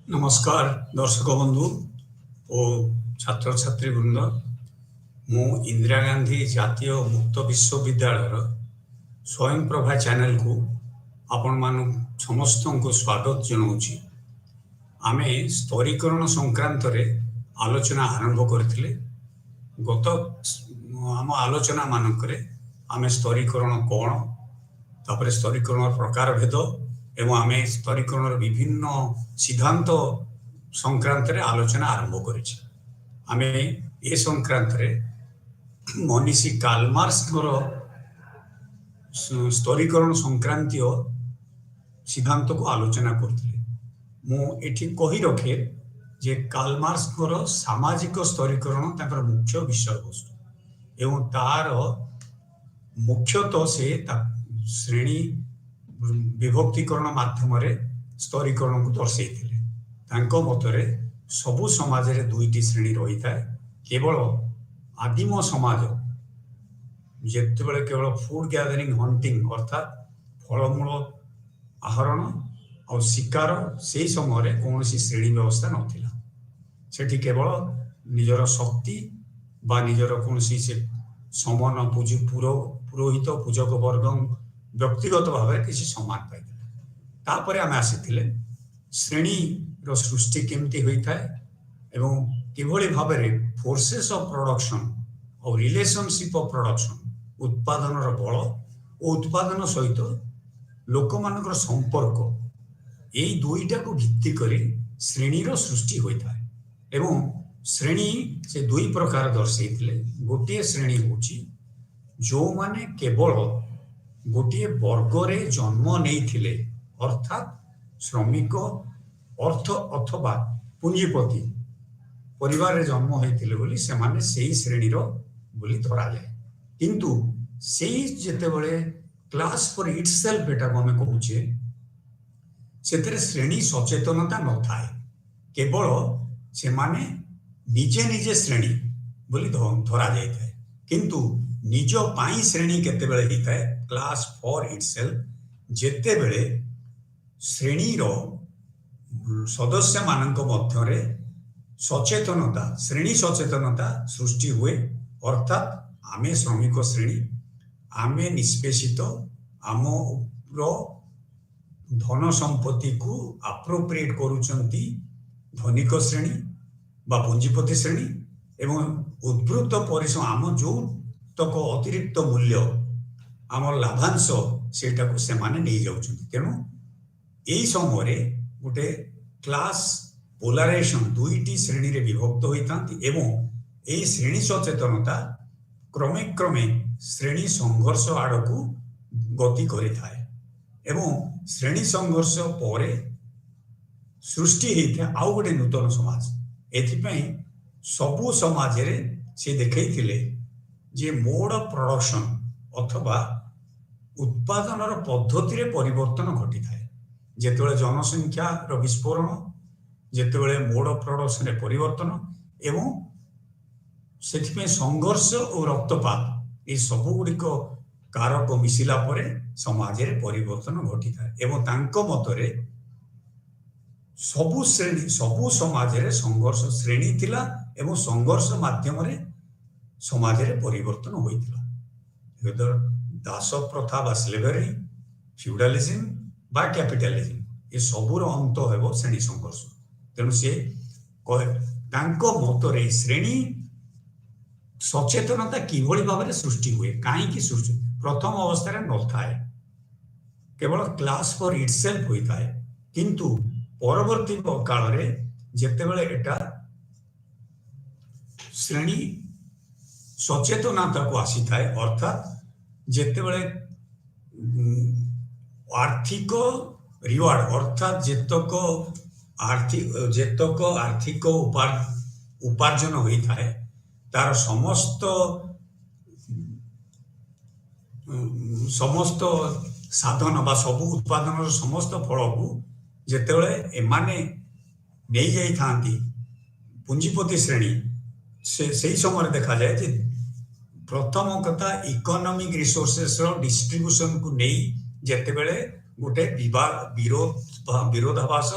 नमस्कार दर्शक बंधु और छात्र छात्री वृंद मु इंदिरा गांधी जातीय मुक्त विश्वविद्यालय स्वयं प्रभा चैनल को आपण मान समस्त को स्वागत जनाऊँगी। आमे स्तरीकरण संक्रांत रे आलोचना आरंभ करथिले। गत आम आलोचना मानकरे आमे स्तरीकरण कौन तापर स्तरीकरण प्रकार भेद एवं आमे स्तरीकरण विभिन्न सिद्धांत संक्रांत रे आलोचना आरंभ करिछि। आमे ए संक्रांत रे मनीषी कार्ल मार्क्स स्तरीकरण संक्रांतीय सिद्धांत को आलोचना करथिले। मु एठी कहि रखे जे कार्ल मार्क्स सामाजिक स्तरीकरण ताकर मुख्य विषय वस्तु एवं तार मुख्यतः से श्रेणी विभक्तिकरण माध्यम स्तरीकरण को दर्शाई मतरे सबु समाज रे दुईटी श्रेणी रही था। केवल आदिम समाज जेतेबेले केवल फूड गैदरिंग हंटिंग अर्थात फलमूल आहरण और शिकार से समय कौन श्रेणी व्यवस्था नथिला। सेठी केवल निजर शक्ति बा निजर कौन से समान पुरोहित पूजक वर्ग व्यक्तिगत भाव किसी सम्मान पाई। तापर आम आसी श्रेणी रो सृष्टि केमती होता है एवं किभली भाव में फोर्सेस ऑफ प्रोडक्शन और रिलेशनशिप ऑफ प्रोडक्शन उत्पादन बल और उत्पादन सहित लोक मान संपर्क यही दुईटा को भित्ति करी श्रेणी रो सृष्टि होता है। एवं श्रेणी से दुई प्रकार दर्शाई। गोटे श्रेणी होची जो माने केवल गोटे वर्गरे जन्म नहीं अर्थात श्रमिक अर्थ अथवा पुंजीपति परिवार रे जन्म होइथिले बोली से माने सेही श्रेणी रो बोली धरा जाए। किंतु सेही जेतेबेले क्लास फॉर इटसेल्फ एटा को हमें कहूचे सेतरे श्रेणी सचेतनता न थाए। केवल से माने निजे निजे श्रेणी बोली धरा जाए थाए। किंतु निज पाई श्रेणी केतेबेले हिता है क्लास फॉर इटसेल्फ जेतेबेले श्रेणी रो सदस्य मानक मध्यरे सचेतनता श्रेणी सचेतनता सृष्टि हुए। अर्थात आमे श्रमिक श्रेणी आमे निष्पेषित आम धन संपत्ति को अप्रोप्रिएट करूचंती धनिक श्रेणी बा पुंजीपति श्रेणी एवं उद्भूत परिश्रम आम जो तक अतिरिक्त मूल्य आम लाभांश सेटा को से माने नहीं जाउछंती। तेणु यही समय गोटे क्लास पोलाराइजेशन दुईटी श्रेणी रे विभक्त होइतांती एवं यही श्रेणी सचेतनता क्रमे क्रमे श्रेणी संघर्ष आड़ को गति करि थाए एवं श्रेणी संघर्ष परे सृष्टि होता आउ गोटे नूतन समाज। एथिपई सबु समाज रे से देखैथिले जे मोड ऑफ प्रोडक्शन अथवा उत्पादन पद्धति रे परिवर्तन घटी थाए। जेतेबेले जनसंख्या रो विस्फोरण जेतेबेले मोड ऑफ प्रोडक्शन रे परिवर्तन एवं सेथिपई संघर्ष और रक्तपात ये सबु गुड़िक कारक मिसिला परे समाज रे परिवर्तन घटी थाए एवं तांको मतरे सबु श्रेणी सबु समाज रे संघर्ष श्रेणी थिला एवं संघर्ष माध्यम रे समाज रे परिवर्तन होइतिला। दास प्रथा बा स्लेवरी फ्यूडालिज्म बा कैपिटलिज्म ये सबुर अंत हेबो श्रेणी संघर्ष। तेणु से तांको मतरे श्रेणी सचेतनता किभली भाव में सृष्टि हुए कहीं सृष्टि प्रथम अवस्था न थाए केवल क्लास फॉर इटसेल्फ होता है। किंतु परवर्ती काल रे जेतेबेले एटा श्रेणी सचेतनता को आसी थाए अर्थात जेतेबेले आर्थिक रिवार्ड अर्थात जेतक आर्थिक उपार्जन होता है तार समस्त साधन बा सबु उत्पादन समस्त फल को जेतेबेले एमाने नहीं जाई थांती पुंजीपति श्रेणी से समय देखा जाए जे प्रथम कथा इकोनॉमिक रिसोर्सेस रो डिस्ट्रीब्यूशन को नहीं जेतेबेले गोटे विरोधाभास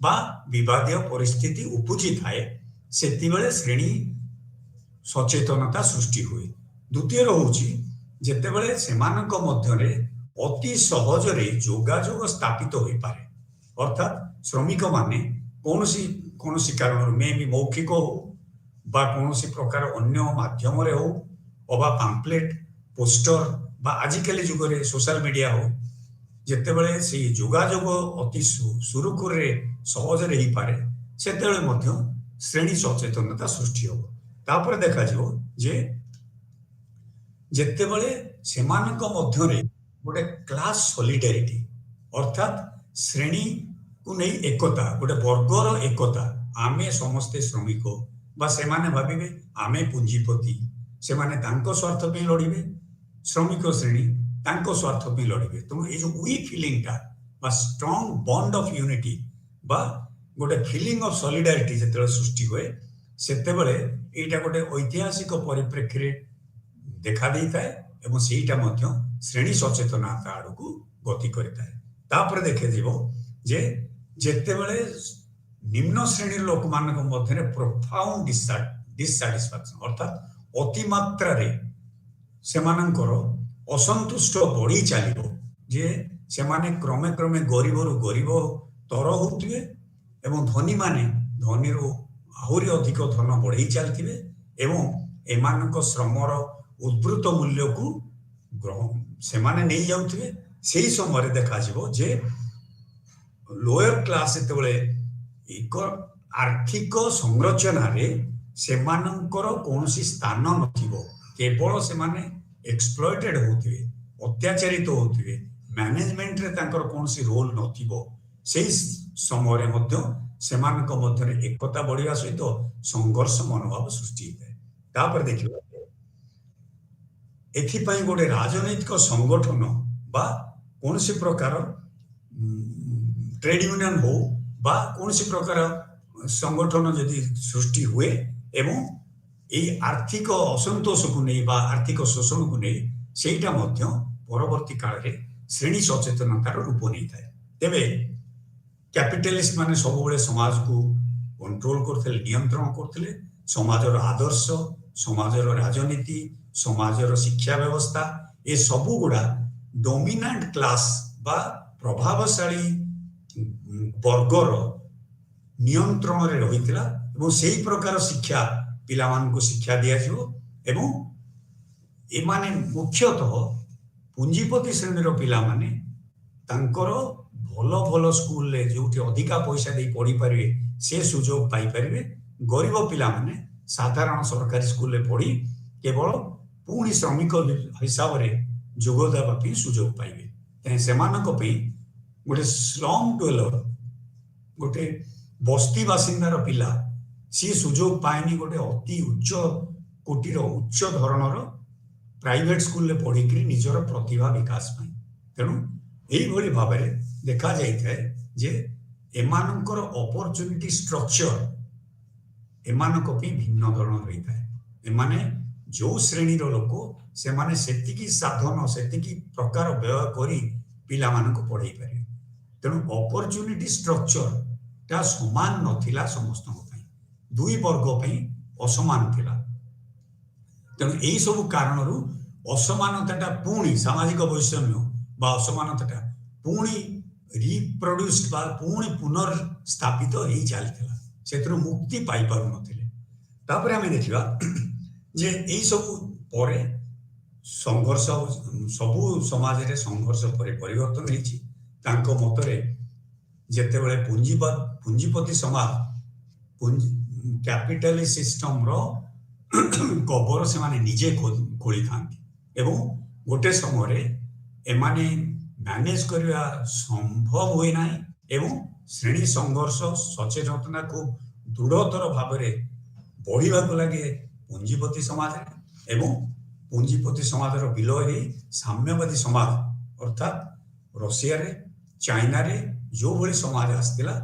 बा विवादीय परिस्थिति उपजी थाए सेतिबेले श्रेणी सचेतनता सृष्टि हुए। द्वितीय होउची जेतेबेले सेमानक मध्यरे अति सहजरे जोगाजोग स्थापित होई पारे, अर्थात श्रमिक माने कौनसी कौनसी कारण मे भी मौखिक हो बा कौनसी प्रकार अन्य माध्यम रे हो अबा पैम्पलेट पोस्टर बा आजिकली जुगरे सोशल मीडिया हो जेतेबेले से जोगाजोग अति सुरुखुरे सहजरे ही पारे सेतेबेले मध्य श्रेणी सचेतनता सृष्टि हो। तापर देखा जिवो जे जेतेबेले सेमानक मध्यरे गोटे क्लास सॉलिडारिटी अर्थात श्रेणी को नहीं एकता गोटे वर्गर एकता आमे समस्ते श्रमिक बा सेमाने भाबिबे आमे पुंजीपति सेमाने तांको स्वार्थ पे लड़िबे श्रमिक श्रेणी तांको स्वार्थ पे लड़िबे। तो ये जो वी फीलिंग टा बा स्ट्रांग बॉन्ड ऑफ यूनिटी बा गोटे फीलिंग ऑफ सॉलिडारिटी जेते सृष्टि हुए सेतेबेले एटा गोटे ऐतिहासिक परिप्रेक्षी रे देखा देइताए एवं सेटा मध्य श्रेणी सचेतनता आड़कू गति करिताए। तापर देखे जीवो जे जेतेबेले निम्न श्रेणी लोक मानक मध्यरे प्रोफाउंड डिससैटिस्फैक्शन अर्थात अति मात्रा रे सेमानंकर असंतुष्ट बढ़ी चलिबो जे सेमाने क्रमे क्रमे गरीबरू गरीब तर होउथिबे एवं धनी माने धनीरू आहुरी अधिक धन बढ़ी चलथिबे एवं एमानक श्रमर उद्भृत मूल्य को सेमाने नहीं जाउथिबे। सेही समय देखा जिवो जे लोअर क्लास जेतेबेले एक आर्थिक संरचना रे सेमानंकर कौनसी स्थान नथिबो केवल सेमाने एक्सप्लॉइटेड होथिबे अत्याचारित होथिबे मैनेजमेंट रे तांकर कौनसी रोल नथिबो सेही समय रे मध्य सेमानक मध्यरे एकता बढ़िया सहित संघर्ष मनोभाव सृष्टि होता है। तापर देखिबा एथिपाई गोटे राजनैतिक संगठन बा कौनसी प्रकार ट्रेड यूनियन हो बा कौनसी प्रकार संगठन जदि सृष्टि हुए एवं ये आर्थिक असंतोष को नहीं बा आर्थिक शोषण को नहीं सेटा मध्य परवर्ती काल रे श्रेणी सचेतनतार रूप नहीं थाए। तेबे कैपिटलिस्ट माने सब बेले समाज को कंट्रोल करथिले नियंत्रण करथिले समाजर आदर्श समाजर राजनीति समाजर शिक्षा व्यवस्था ये सबू गुड़ा डोमिनेंट क्लास बा प्रभावशाली वर्गर नियंत्रण रे रहितला एवं सेही प्रकार शिक्षा पिलामान को शिक्षा दिया जिवो एवं एमाने मुख्यतः पुंजीपति श्रेणी रो पिला माने तांकर भलो भलो स्कूल ले जोठी अधिका पैसा दे पढ़ी पारे से सुजोग पाई पारे गरीब पिला माने साधारण सरकारी स्कूल ले पढ़ी केवल पुणी श्रमिक हिसाब रे जोग देबा पई सुजोग पाइबे ते सेमानक पई गोटे स्लम डवेलर गोटे बस्ती बासिंदार पिला सी सुजोग पाएनी गोटे अति उच्च कोटीर उच्च धरणर प्राइवेट स्कूल ले पढ़ी करी निजर प्रतिभा विकास पाई। तेणु एही भली भाबरे देखा जाइए जे एमानकर अपॉर्चुनिटी स्ट्रक्चर एमानक पई भिन्न धरण रही थाए। एमाने जो श्रेणीर लोक से माने सेतिकी साधन सेतिकी प्रकार व्यय करी पिला मानक पढ़ाई पारे। तेणु अपॉर्चुनिटी स्ट्रक्चर ता समान नथिला समस्त पई दुई वर्ग पई असमान थिला। तेणु एही सब कारणरू असमानताटा पुणी सामाजिक वैषम्य बा असमानताटा पुणी रिप्रोड्यूस्ड बा पुणी पुनर्स्थापित होई चलथिला सेतरु मुक्ति पाई पारु नथिले। तापर हमें देखिबा जे एही सब परे संघर्ष सबु समाज रे संघर्ष परे परिवर्तन होईछि। तांको मतरे जेतेबेले पुंजीपति समाज कैपिटलिस्ट सिस्टम रो कबर से माने निजे खोली थांती एवं गोटे समय एमाने मैनेज करवा संभव हुए ना एवं श्रेणी संघर्ष सचेतनता को दृढ़तर भाव में बढ़ा लगे पुंजीपति समाज एवं पुंजीपति समाज विलय हो साम्यवादी समाज अर्थात रशिया रे चाइना रे जो भली समाज आसला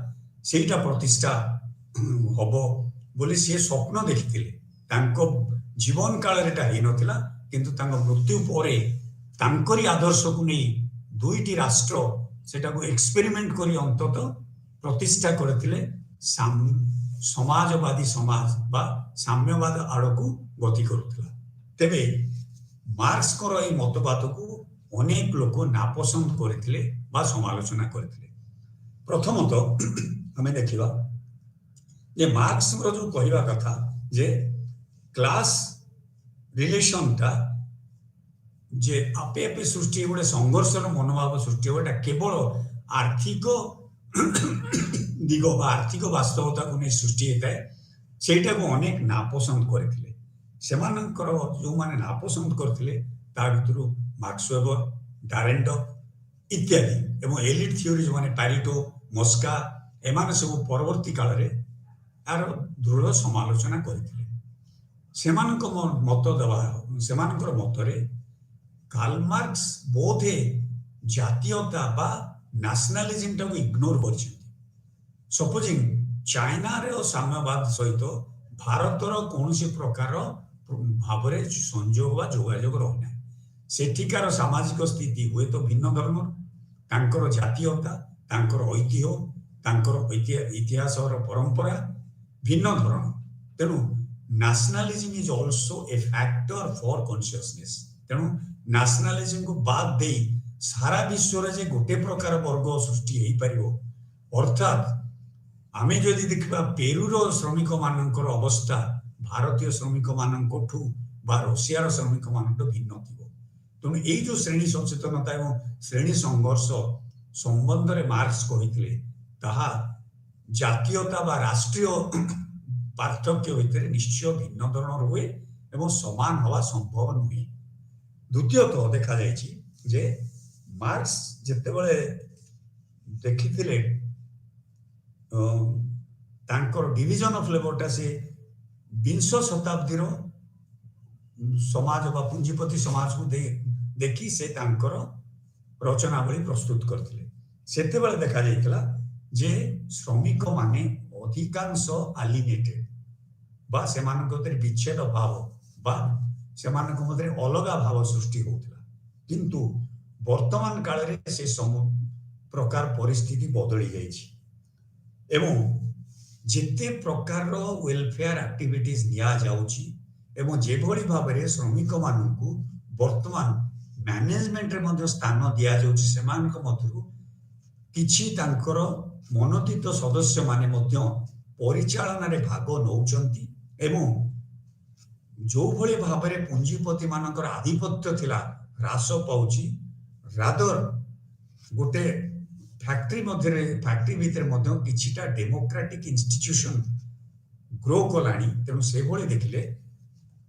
सेटा प्रतिष्ठा हब बोली सी स्वप्न देखिथिले। तांको जीवन काल रे ता नथिला किंतु तांको मृत्यु परे तांकरी आदर्श को नहीं दुईटी राष्ट्र सेटा को एक्सपेरिमेंट करी अंतत ପ୍ରତିଷ୍ଠା କରିଥିଲେ ସମାଜବାଦୀ ସମାଜ ବା ସାମ୍ୟବାଦ ଆଡ଼କୁ ଗତି କରୁଥିଲା। ତେବେ ମାର୍କ୍ସଙ୍କର ଏହି ମତବାଦକୁ ଅନେକ ଲୋକ ନାପସନ୍ଦ କରିଥିଲେ ବା ସମାଲୋଚନା କରିଥିଲେ। ପ୍ରଥମତଃ ଆମେ ଦେଖିବା ଯେ ମାର୍କ୍ସଙ୍କର ଯୋଉ କହିବା କଥା ଯେ କ୍ଲାସ ରିଲେସନଟା ଯେ ଆପେ ଆପେ ସୃଷ୍ଟି ଗୋଟେ ସଂଘର୍ଷର ମନୋଭାବ ସୃଷ୍ଟି ହେବ, ଏଟା କେବଳ ଆର୍ଥିକ ଦିଗ ବା ଆର୍ଥିକ ବାସ୍ତବତାକୁ ନେଇ ସୃଷ୍ଟି ହେଇଥାଏ। ସେଇଟାକୁ ଅନେକ ନାପସନ୍ଦ କରିଥିଲେ। ସେମାନଙ୍କର ଯୋଉମାନେ ନାପସନ୍ଦ କରିଥିଲେ ତା ଭିତରୁ ମାର୍କ୍ସ ୱେବର, ଡାରେଣ୍ଟ ଇତ୍ୟାଦି ଏବଂ ଏଲିଟ୍ ଥିଓରି ଯୋଉମାନେ ପ୍ୟାରିଟୋ, ମସ୍କା ଏମାନେ ସବୁ ପରବର୍ତ୍ତୀ କାଳରେ ଏହାର ଦୃଢ଼ ସମାଲୋଚନା କରିଥିଲେ। ସେମାନଙ୍କର ମତରେ କାର୍ଲ ମାର୍କ୍ସ ବୋଧେ ଜାତୀୟତା ବା ନ୍ୟାସନାଲିଜିମଟାକୁ ଇଗ୍ନୋର କରିଛନ୍ତି। ସପୋଜିଂ ଚାଇନାର ସାମ୍ୟବାଦ ସହିତ ଭାରତର କୌଣସି ପ୍ରକାର ଭାବରେ ସଂଯୋଗ ବା ଯୋଗାଯୋଗ ରହୁନାହିଁ। ସେଠିକାର ସାମାଜିକ ସ୍ଥିତି ହୁଏତ ଭିନ୍ନ ଧର୍ମର, ତାଙ୍କର ଜାତୀୟତା, ତାଙ୍କର ଐତିହ୍ୟ, ତାଙ୍କର ଇତିହାସର ପରମ୍ପରା ଭିନ୍ନ ଧରଣ। ତେଣୁ nationalism is also a factor for consciousness. ତେଣୁ ନ୍ୟାସନାଲିଜିମକୁ ବାଦ ଦେଇ ସାରା ବିଶ୍ୱରେ ଯେ ଗୋଟେ ପ୍ରକାର ବର୍ଗ ସୃଷ୍ଟି ହେଇପାରିବ, ଅର୍ଥାତ୍ ଆମେ ଯଦି ଦେଖିବା ପେରୁର ଶ୍ରମିକମାନଙ୍କର ଅବସ୍ଥା ଭାରତୀୟ ଶ୍ରମିକମାନଙ୍କଠୁ ବା ରୁଷିଆର ଶ୍ରମିକମାନଙ୍କଠୁ ଭିନ୍ନ ଥିବ। ତେଣୁ ଏଇ ଯୋଉ ଶ୍ରେଣୀ ସଚେତନତା ଏବଂ ଶ୍ରେଣୀ ସଂଘର୍ଷ ସମ୍ବନ୍ଧରେ ମାର୍କ୍ସ କହିଥିଲେ, ତାହା ଜାତୀୟତା ବା ରାଷ୍ଟ୍ରୀୟ ପାର୍ଥକ୍ୟ ଭିତରେ ନିଶ୍ଚୟ ଭିନ୍ନ ଧରଣର ହୁଏ ଏବଂ ସମାନ ହେବା ସମ୍ଭବ ନୁହେଁ। ଦ୍ୱିତୀୟତଃ ଦେଖାଯାଇଛି ଯେ ମାର୍କ୍ସ ଯେତେବେଳେ ଦେଖିଥିଲେ ତାଙ୍କର ଡିଭିଜନ ଅଫ ଲେବରଟା ସେ ବିଂଶ ଶତାବ୍ଦୀର ସମାଜ ବା ପୁଞ୍ଜିପତି ସମାଜକୁ ଦେଖି ସେ ତାଙ୍କର ରଚନାବଳୀ ପ୍ରସ୍ତୁତ କରିଥିଲେ। ସେତେବେଳେ ଦେଖାଯାଇଥିଲା ଯେ ଶ୍ରମିକମାନେ ଅଧିକାଂଶ ଆଲିନେଟେଡ ବା ସେମାନଙ୍କ ଭିତରେ ବିଚ୍ଛେଦ ଭାବ ବା ସେମାନଙ୍କ ମଧ୍ୟରେ ଅଲଗା ଭାବ ସୃଷ୍ଟି ହେଉଥିଲା। କିନ୍ତୁ ବର୍ତ୍ତମାନ କାଳରେ ସେ ପ୍ରକାର ପରିସ୍ଥିତି ବଦଳି ଯାଇଛି ଏବଂ ଯେତେ ପ୍ରକାରର ୱେଲଫେୟାର ଆକ୍ଟିଭିଟିଜ ନିଆଯାଉଛି ଏବଂ ଯେଭଳି ଭାବରେ ଶ୍ରମିକମାନଙ୍କୁ ବର୍ତ୍ତମାନ ମ୍ୟାନେଜମେଣ୍ଟରେ ମଧ୍ୟ ସ୍ଥାନ ଦିଆଯାଉଛି, ସେମାନଙ୍କ ମଧ୍ୟରୁ କିଛି ତାଙ୍କର ମନୋନୀତ ସଦସ୍ୟମାନେ ମଧ୍ୟ ପରିଚାଳନାରେ ଭାଗ ନେଉଛନ୍ତି ଏବଂ ଯୋଉଭଳି ଭାବରେ ପୁଞ୍ଜିପତି ମାନଙ୍କର ଆଧିପତ୍ୟ ଥିଲା ହ୍ରାସ ପାଉଛି, ରାଦର ଗୋଟେ ଫ୍ୟାକ୍ଟ୍ରି ଭିତରେ ମଧ୍ୟ କିଛିଟା ଡେମୋକ୍ରାଟିକ ଇନଷ୍ଟିଟ୍ୟୁସନ ଗ୍ରୋ କଲାଣି। ତେଣୁ ସେଭଳି ଦେଖିଲେ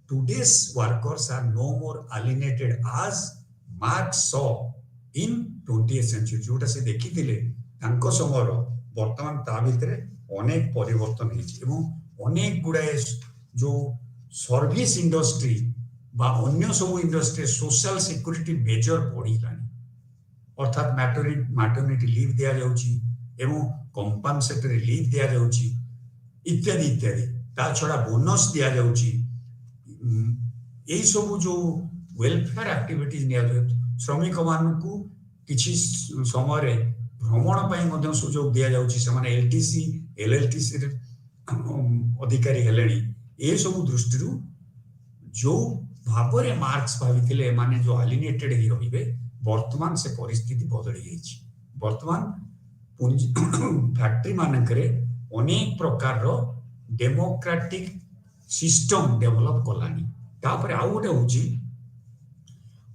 today's workers R no more alienated as Marx saw in 20th century। ଯୋଉଟା ସେ ଦେଖିଥିଲେ ତାଙ୍କ ସମୟର, ବର୍ତ୍ତମାନ ତା ଭିତରେ ଅନେକ ପରିବର୍ତ୍ତନ ହେଇଛି ଏବଂ ଅନେକ ଗୁଡ଼ାଏ ଯୋଉ ସର୍ଭିସ ଇଣ୍ଡଷ୍ଟ୍ରି ବା ଅନ୍ୟ ସବୁ ଇଣ୍ଡଷ୍ଟ୍ରି ସୋଶାଲ ସିକ୍ୟୁରିଟି ମେଜର ବଢ଼ିଲାଣି। ଅର୍ଥାତ୍ ମ୍ୟାଟର୍ନିଟି ଲିଭ୍ ଦିଆଯାଉଛି ଏବଂ କମ୍ପାନସେଟରୀ ଲିଭ୍ ଦିଆଯାଉଛି ଇତ୍ୟାଦି ଇତ୍ୟାଦି। ତା ଛଡ଼ା ବୋନସ୍ ଦିଆଯାଉଛି। ଏଇ ସବୁ ଯୋଉ ୱେଲଫେୟାର ଆକ୍ଟିଭିଟିଜ ନିଆଯାଉଛି, ଶ୍ରମିକମାନଙ୍କୁ କିଛି ସମୟରେ ଭ୍ରମଣ ପାଇଁ ମଧ୍ୟ ସୁଯୋଗ ଦିଆଯାଉଛି, ସେମାନେ ଏଲଟିସି ଏଲଏଲଟିସିରେ ଅଧିକାରୀ ହେଲେଣି। ଏସବୁ ଦୃଷ୍ଟିରୁ ଯୋଉ ଭାବରେ ମାର୍କ୍ସ ଭାବିଥିଲେ ଏମାନେ ଯୋଉ ଆଲିନେଟେଡ ହେଇ ରହିବେ, ବର୍ତ୍ତମାନ ସେ ପରିସ୍ଥିତି ବଦଳି ଯାଇଛି। ବର୍ତ୍ତମାନ ଫ୍ୟାକ୍ଟ୍ରି ମାନଙ୍କରେ ଅନେକ ପ୍ରକାରର ଡେମୋକ୍ରାଟିକ ସିଷ୍ଟମ ଡେଭଲପ କଲାଣି। ତାପରେ ଆଉ ଗୋଟେ ହଉଛି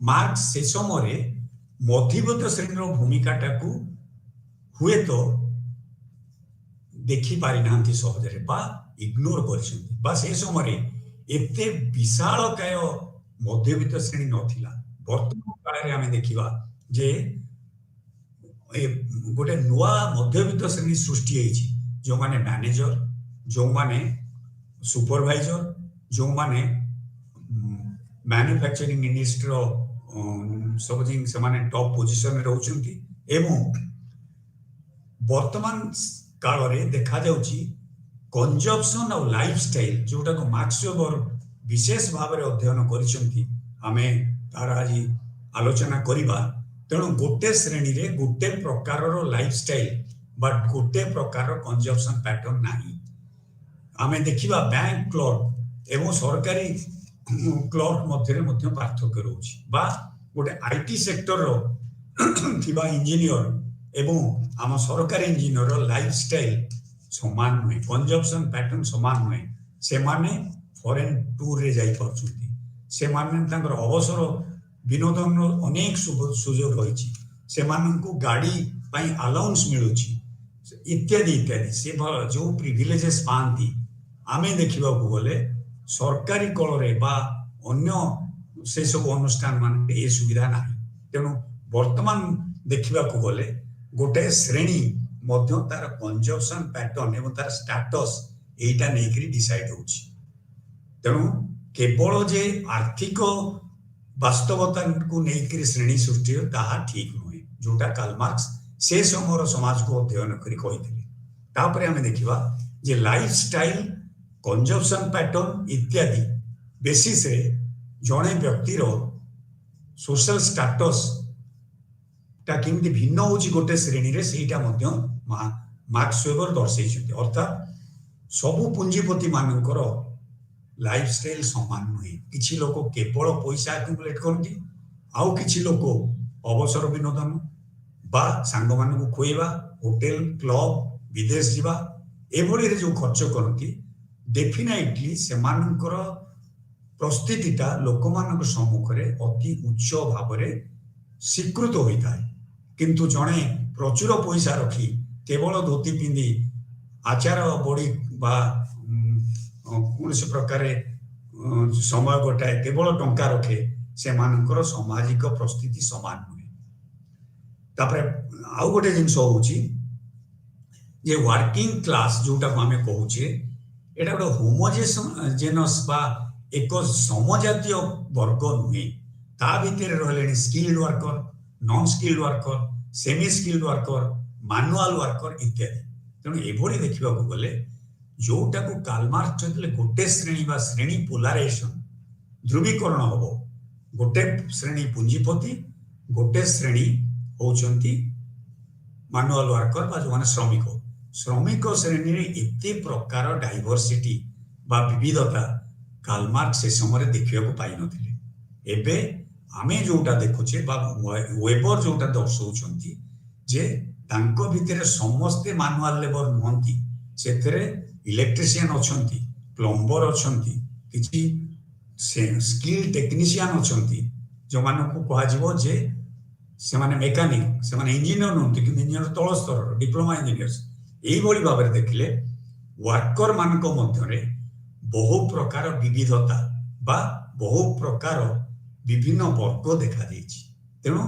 ମାର୍କ୍ସ ସେ ସମୟରେ ମଧ୍ୟବିତ୍ତ ଶ୍ରେଣୀର ଭୂମିକାଟାକୁ ହୁଏତ ଦେଖି ପାରିନାହାନ୍ତି ସହଜରେ ବା ଇଗ୍ନୋର କରିଛନ୍ତି, ବା ସେ ସମୟରେ ଏତେ ବିଶାଳକାୟ ମଧ୍ୟବିତ୍ତ ଶ୍ରେଣୀ ନଥିଲା। ବର୍ତ୍ତମାନ କାଳରେ ଆମେ ଦେଖିବା ଯେ ଗୋଟେ ନୂଆ ମଧ୍ୟବିତ୍ତ ଶ୍ରେଣୀ ସୃଷ୍ଟି ହେଇଛି, ଯୋଉମାନେ ମ୍ୟାନେଜର, ଯୋଉମାନେ ସୁପରଭାଇଜର, ଯୋଉମାନେ ମ୍ୟାନୁଫ୍ୟାକ୍ଚରିଂ ଇଣ୍ଡଷ୍ଟ୍ରିର ସବୁ ସେମାନେ ଟପ୍ ପୋଜିସନରେ ରହୁଛନ୍ତି ଏବଂ ବର୍ତ୍ତମାନ କାଳରେ ଦେଖାଯାଉଛି କନଜମ୍ପସନ ଆଉ ଲାଇଫଷ୍ଟାଇଲ, ଯୋଉଟାକୁ ମାର୍କ୍ସ ୱେବର ବିଶେଷ ଭାବରେ ଅଧ୍ୟୟନ କରିଛନ୍ତି, ଆମେ ତାର ଆଜି ଆଲୋଚନା କରିବା। ତେଣୁ ଗୋଟେ ଶ୍ରେଣୀରେ ଗୋଟେ ପ୍ରକାରର ଲାଇଫଷ୍ଟାଇଲ बट गोटे प्रकार कंजम्पशन पैटर्न नहीं। आमे देखिबा बैंक क्लर्क एवं सरकारी क्लर्क मध्य पार्थक्य रोची बा गोटे आईटी सेक्टर रो थिबा इंजीनियर एवं आम सरकारी इंजीनियर लाइफस्टाइल समान नुहे, कंजम्पशन पैटर्न समान नुहे। से माने फॉरेन टूर रे जाई परछुंती, से माने तांकर अवसर विनोदन अनेक सुजोग रही, से माननकु गाड़ी पाई अलाउंस मिलुची इत्यादि इत्यादि। से जो प्रिविलेजेस पाती आमे देखा गले सरकारी कल बा अन्य से सब अनुष्ठान मान ए सुविधा ना। तेणु वर्तमान देखा गले गोटे श्रेणी मध्य तार कंजम्पशन पैटर्न एवं तार स्टेटस एटा नहीं डिसाइड होची। तेणु केवल जे आर्थिक वास्तवता को लेकर श्रेणी सृष्टि ताहा ठीक नुहे, जोटा कार्ल मार्क्स से समय समाज को अध्ययन करी कहिथिले। तापरे हमें देखिबा जे लाइफस्टाइल कंजम्पशन पैटर्न इत्यादि बेसिस रे जणे व्यक्तिर सोशल स्टेटस ता केमती भिन्न होची गोटे श्रेणी रे सेटा मध्य मार्क्स वेबर दर्शाइछन्ति। अर्थात सबु पुंजीपति मानकर लाइफस्टाइल समान नुहे। किछि लोक केवल पैसा एक्युमुलेट करती, आउ किछि लोक अवसर विनोदन बा सांग मानकु खुएबा, होटेल क्लब विदेश जीवा एभली रे जो खर्च करती डेफिनेटली से मानकर प्रस्थितिटा लोक मानक सम्मुख रे अति उच्च भाव रे स्वीकृत होता है। किंतु जणे प्रचुर पैसा रखी केवल धोती पिंधि आचार बड़ी बा कौन से प्रकार समय गोटाए केवल टंका रखे से मानकर सामाजिक प्रस्थिति समान नुहे। तापरे आउ गोटे जिनस होची जे वर्किंग क्लास जोटा को आमे कहूचे एटा गोटे होमोजेनस बा एक समजातीय वर्ग नुहे। ता भितर रहले skilled worker, non skilled worker, semi skilled worker, manual worker इत्यादि। तेणु एभली देखा गले जोटा को कार्ल मार्क्स कहते गोटे श्रेणी बा श्रेणी पोलाराइजेशन ध्रुवीकरण हम, गोटे श्रेणी पुंजीपति, गोटे श्रेणी होचंती मैनुअल वर्कर बा जो श्रमिक। श्रमिक श्रेणी रे एते प्रकार डाइवर्सिटी बा विविधता कार्ल मार्क्स से समय देखा पाई नथिले। एबे आमे जोटा देखुचे बा वेबर जोटा दर्शाउछंती जे तांको भितरे समस्ते मैनुअल लेबर नुहंती, सेथरे इलेक्ट्रिशियन अछंती, प्लम्बर अछंती, किछि स्किल टेक्नीशियन अछंती जो मानको कहा जीवो जे से माने मेकानिक, से माने इंजीनियर नुहंती कि इंजीनियर तळ स्तर डिप्लोमा इंजीनियर्स एई भली भाबरे देखिले वर्कर मानक मध्यरे बहु प्रकार विविधता बा बहु प्रकार विभिन्न वर्ग देखा देछि। तेणु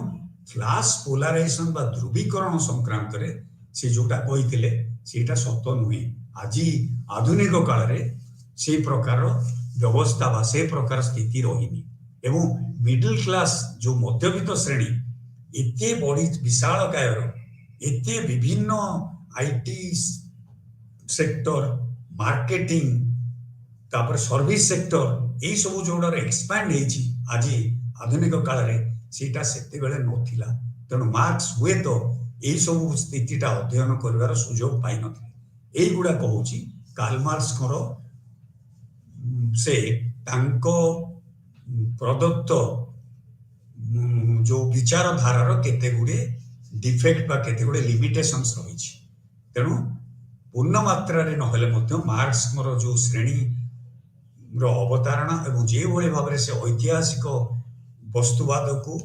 क्लास पोलाराइजेशन बा ध्रुवीकरण संक्रांत रे से जोटा कहिथिले सेटा सत नुहे। आज आधुनिक काल रे से प्रकार व्यवस्था बा से प्रकार स्थिति रहिनी एवं मिडिल क्लास जो मध्यवित्त श्रेणी एते बड़ी विशाल कायर एते विभिन्न आईटी सेक्टर, मार्केटिंग, तापर सर्विस सेक्टर यही सब जो एक्सपैंड होती आज आधुनिक काल रे सेटा सेते बेले नथिला। तेणु मार्क्स हुए तो यही सब स्थितिटा अध्ययन करिवार सुजोग पाई नथिले। एई गुडा कहूची कार्ल मार्क्स से तांको प्रदत्त जो विचारधारार केते गुडे डिफेक्ट बा केते गुडे लिमिटेशंस रही। तेणु पूर्ण मात्रा रे नहले मध्य मार्क्स जो श्रेणी रो अवतारणा एवं जे भली भाबरे से ऐतिहासिक वस्तुवाद को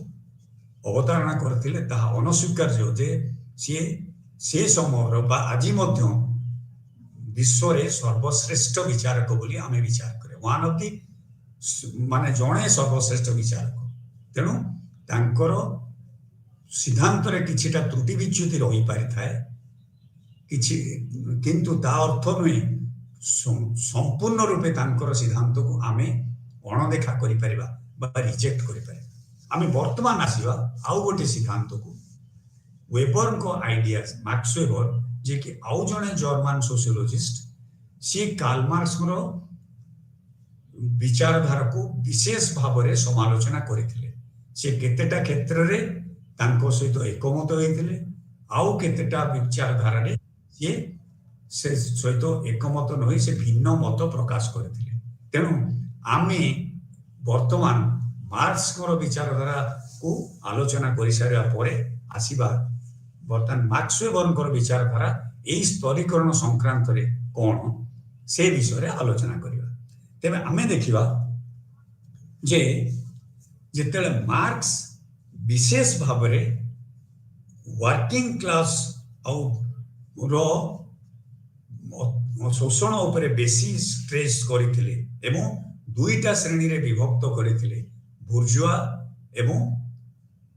अवतारणा करथिले ताहा अनस्वीकार्य जे से समय बा आज मध्य विश्व रे सर्वश्रेष्ठ विचारक बोली आमे विचार करे। वन ऑफ दी माने जणे सर्वश्रेष्ठ विचारक। तेणु तांकर सिद्धांत रे किछिटा त्रुटि विच्युति रही पारि थाए किछि, किंतु ता अर्थ नुहे संपूर्ण रूपे तांकर सिद्धांत को आमे अणदेखा करि परिबा बा रिजेक्ट करि परिबा। आमे वर्तमान आसीबा आउ गोटे सिद्धांत को वेबर को आइडियाज। मैक्स वेबर जे कि आउ जणे जर्मन सोशियोलॉजिस्ट से कार्ल मार्क्स रो विचारधारा को विशेष भाव रे समालोचना करथिले। से केतेटा क्षेत्र रे तांको सहित एकमत होइथिले आउ केतेटा विचारधारा रे से सहित एकमत नही से भिन्न मत प्रकाश करथिले। तेणु आमे वर्तमान मार्क्स विचारधारा को आलोचना कर सारा परे आसीबा वर्तमान मार्क्स वेबर विचारधारा यही स्तरीकरण संक्रांत रे कौन से विषय आलोचना करिबा। तेबे आमे देखिबा जे जेतेले मार्क्स विशेष भाव में वर्किंग क्लास शोषण उपरे बेसी स्ट्रेस करथिले एवं दुईटा श्रेणी रे विभक्त करथिले बुर्जुआ एवं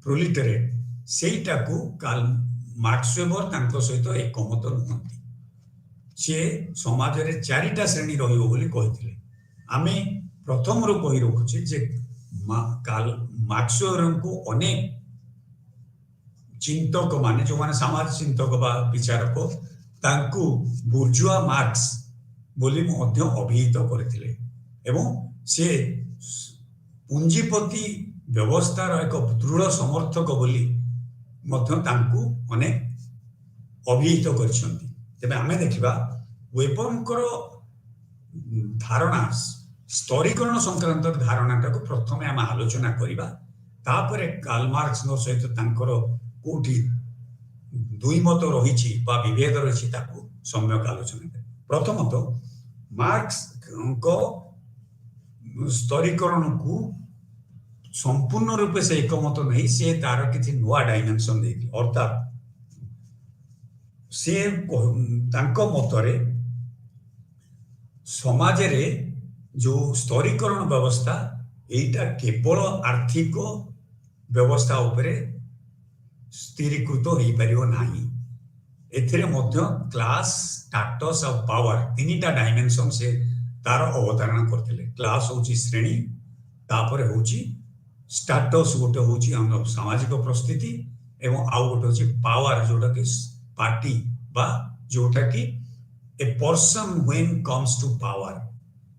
प्रोलिटरेट सेटा को कार्ल मार्क्स वेबर तांको सहित एकमत नहंती। से समाज रे चारिटा श्रेणी रहिबो बोली कहिथिले। आमे प्रथम रो कहि रखुचे जे कार्ल मार्क्स वेबर को अनेक चिंतक माने जो माने समाज चिंतक बा विचारक तांकु बुर्जुआ मार्क्स बोली मध्य अभिहित करथिले एवं से पुंजीपति व्यवस्थार एक दृढ़ समर्थक बोली मध्य तांकु अनेक अभिहित करछंती। तेबे आमे देखिबा वेबरकर धारणा स्तरीकरण संक्रांत धारणाटा को प्रथमे आम आलोचना करिबा तापरे कार्ल मार्क्स नो सहित तांकर कोठी दुई मत रही विभेद रही सम्यक आलोचना करें। प्रथमतः मार्क्स को स्तरीकरण को संपूर्ण रूपे से एकमत नहीं से तार किसी नुआ डायमेंशन देखिए अर्थात से तांको मतरे समाज रे जो स्तरीकरण व्यवस्था एटा केवल आर्थिक व्यवस्था उपरे स्थिरीकृत हो पारिबो नाही। एथिरे मध्य क्लास स्टेटस और पावर तीनटा डायमेंशन से तार अवधारणा करथिले। क्लास होची श्रेणी तापर होची स्टेटस गोटे होची हम सामाजिक परिस्थिति एवं आउ गोटे होची पावर जोटा कि पार्टी बा जोटा कि a person when comes to power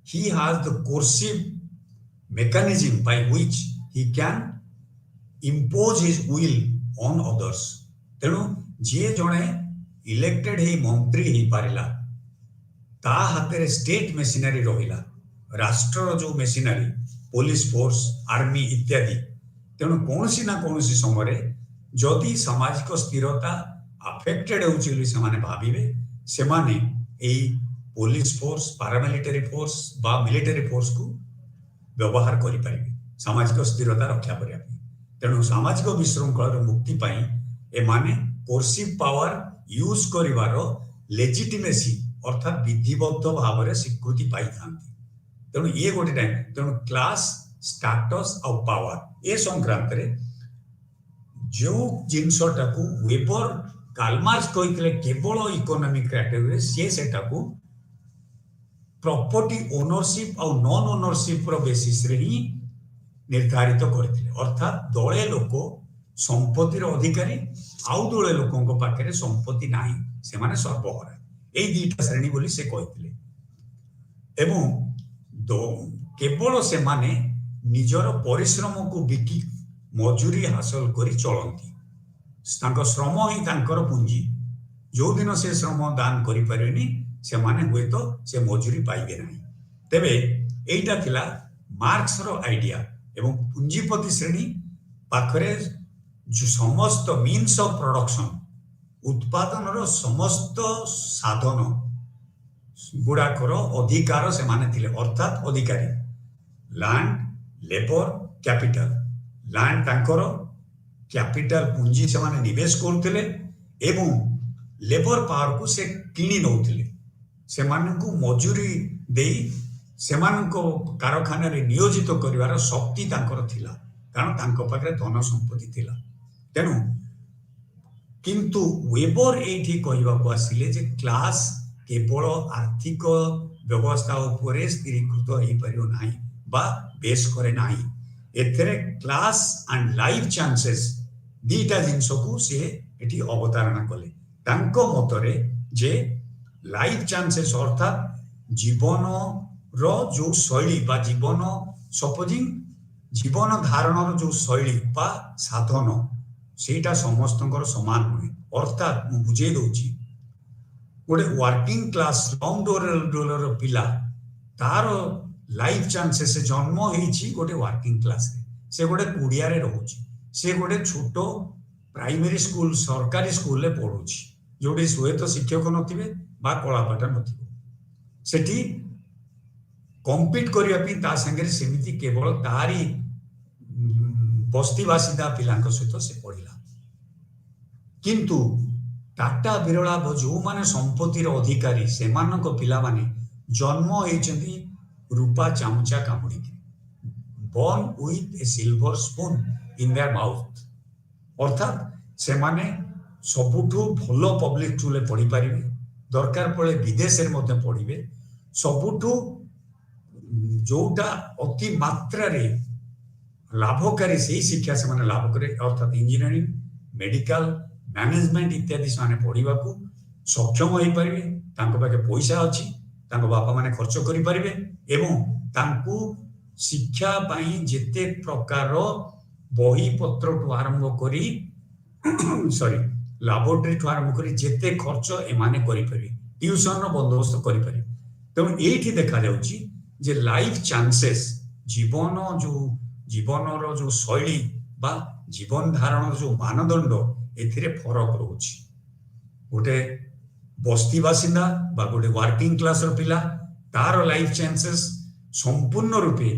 he has the coercive mechanism by which he can impose his will on others। तेणु जे जड़े इलेक्टेड ही मंत्री ही पारिला ता हाथ स्टेट मेसिनरी रहिला राष्ट्र जो मेसिनरी पुलिस फोर्स आर्मी इत्यादि। तेणु कौनसी ना कौनसी समय जदि सामाजिक स्थिरता अफेक्टेड होची से माने भाविबे से माने एई पुलिस फोर्स पारामिलिटरी फोर्स बा मिलिटरी फोर्स को व्यवहार करि परिबे सामाजिक स्थिरता रक्षा करिया। तेणु सामाजिक विशृंखल मुक्ति पाई ए माने कोर्सिव पावर यूज करिवार लेजिटिमेसी अर्थात विधिबद्ध भाव में स्वीकृति पाई थांती। तेणु ये गोटे टाइम तेणु क्लास स्टेटस और पावर ए संक्रांत रे जो जिनसटा को वेबर कार्ल मार्क्स कहितले केवल इकोनॉमिक कैटेगरी से सेटा को प्रॉपर्टी ओनरशिप और नॉन ओनरशिप रो बेसिस रे ही निर्धारित करथिले। अर्थात दळे लोक संपत्तिर अधिकारी आउ दळे लोकंक पाखरे संपत्ति नाही से माने सर्वहरा ए दुईटा श्रेणी बोली से कहिथिले एवं केवल से माने निजर परिश्रम को बिकी मजूरी हासिल करी चलंती। तांको श्रम ही तांकर पुंजी जो दिन से श्रम दान करि परिबेनी से माने हुए तो से मजूरी पाइबे नहीं। तेबे एटा थिला मार्क्स रो आइडिया एवं पुंजीपति श्रेणी पाखरे जो समस्त मीन्स ऑफ प्रोडक्शन उत्पादन रो समस्त साधन गुड़ाकर अधिकार से माने थिले अर्थात अधिकारी लैंड लेबर कैपिटल लैंड तांकर कैपिटल पुंजी से माने निवेश करथिले एवं लेबर पावर को से किनी नउथिले से मानकु मजूरी देई से मानको कारखाना रे नियोजित करिवार शक्ति तांकर थिला कारण तांको पाखरे धन संपत्ति थिला। तेणु किंतु वेबर एठी कहिबा को आसिले जे क्लास केवल आर्थिक व्यवस्था उपरे स्थिरीकृत होई परियो नाही बा बेस करे नाही। एथरे क्लास एंड लाइफ चांसेस दीटा जिंस को से एठी अवधारणा कले। तांको मतरे जे लाइफ चांसेस अर्थात जीवन रो जो शैली बा जीवन सपोजिंग जीवन धारण जो शैली बा साधन ସେଇଟା ସମସ୍ତଙ୍କର ସମାନ ନୁହେଁ। ଅର୍ଥାତ୍ ମୁଁ ବୁଝେଇ ଦଉଛି, ଗୋଟେ ୱାର୍କିଂ କ୍ଲାସ୍ ଲଙ୍ଗ୍ ଡୋରର ପିଲା ତାର ଲାଇଫ୍ ଚାନ୍ସେସ୍ ଜନ୍ମ ହେଇଛି ଗୋଟେ ୱାର୍କିଂ କ୍ଲାସ୍ରେ, ସେ ଗୋଟେ କୁଡ଼ିଆରେ ରହୁଛି, ସେ ଗୋଟେ ଛୋଟ ପ୍ରାଇମେରୀ ସ୍କୁଲ ସରକାରୀ ସ୍କୁଲରେ ପଢୁଛି, ଯୋଉଠି ହୁଏତ ଶିକ୍ଷକ ନଥିବେ ବା କଳାପାଠ ନଥିବ। ସେଠି କମ୍ପିଟ୍ କରିବା ପାଇଁ ତା ସାଙ୍ଗରେ ସେମିତି କେବଳ ତାରି ବସ୍ତି ବାସିନ୍ଦା ପିଲାଙ୍କ ସହିତ ସେ ପଢିଲା। କିନ୍ତୁ ଟାଟା ବିରଳା ଯୋଉମାନେ ସମ୍ପତ୍ତିର ଅଧିକାରୀ ସେମାନଙ୍କ ପିଲାମାନେ ଜନ୍ମ ହେଇଛନ୍ତି ରୂପା ଚାମଚା କାମୁଡ଼ିକି, born with a silver spoon in their mouth। ଅର୍ଥାତ୍ ସେମାନେ ସବୁଠୁ ଭଲ ପବ୍ଲିକ ସ୍କୁଲରେ ପଢିପାରିବେ, ଦରକାର ପଡେ ବିଦେଶରେ ମଧ୍ୟ ପଢିବେ, ସବୁଠୁ ଯୋଉଟା ଅତି ମାତ୍ରାରେ ଲାଭକାରୀ ସେଇ ଶିକ୍ଷା ସେମାନେ ଲାଭ କରିବେ। ଅର୍ଥାତ୍ ଇଞ୍ଜିନିୟରିଂ, ମେଡିକାଲ, ମ୍ୟାନେଜମେଣ୍ଟ ଇତ୍ୟାଦି ସେମାନେ ପଢିବାକୁ ସକ୍ଷମ ହେଇପାରିବେ, ତାଙ୍କ ପାଖେ ପଇସା ଅଛି, ତାଙ୍କ ବାପା ମାନେ ଖର୍ଚ୍ଚ କରିପାରିବେ ଏବଂ ତାଙ୍କୁ ଶିକ୍ଷା ପାଇଁ ଯେତେ ପ୍ରକାର ବହିପତ୍ରଠୁ ଆରମ୍ଭ କରି ଲାବୋରେଟୋରୀଠୁ ଆରମ୍ଭ କରି ଯେତେ ଖର୍ଚ୍ଚ ଏମାନେ କରିପାରିବେ, ଟ୍ୟୁସନର ବନ୍ଦୋବସ୍ତ କରିପାରିବେ। ତେଣୁ ଏଇଠି ଦେଖାଯାଉଛି ଯେ ଲାଇଫ୍ ଚାନ୍ସେସ୍, ଜୀବନର ଯୋଉ ଶୈଳୀ ବା ଜୀବନ ଧାରଣର ଯୋଉ ମାନଦଣ୍ଡ ଏଥିରେ ଫରକ ରହୁଛି। ଗୋଟେ ବସ୍ତି ବାସିନ୍ଦା ବା ଗୋଟେ ୱାର୍କିଂ କ୍ଲାସର ପିଲା ତାର ଲାଇଫ୍ ଚାନ୍ସେସ୍ ସମ୍ପୂର୍ଣ୍ଣ ରୂପେ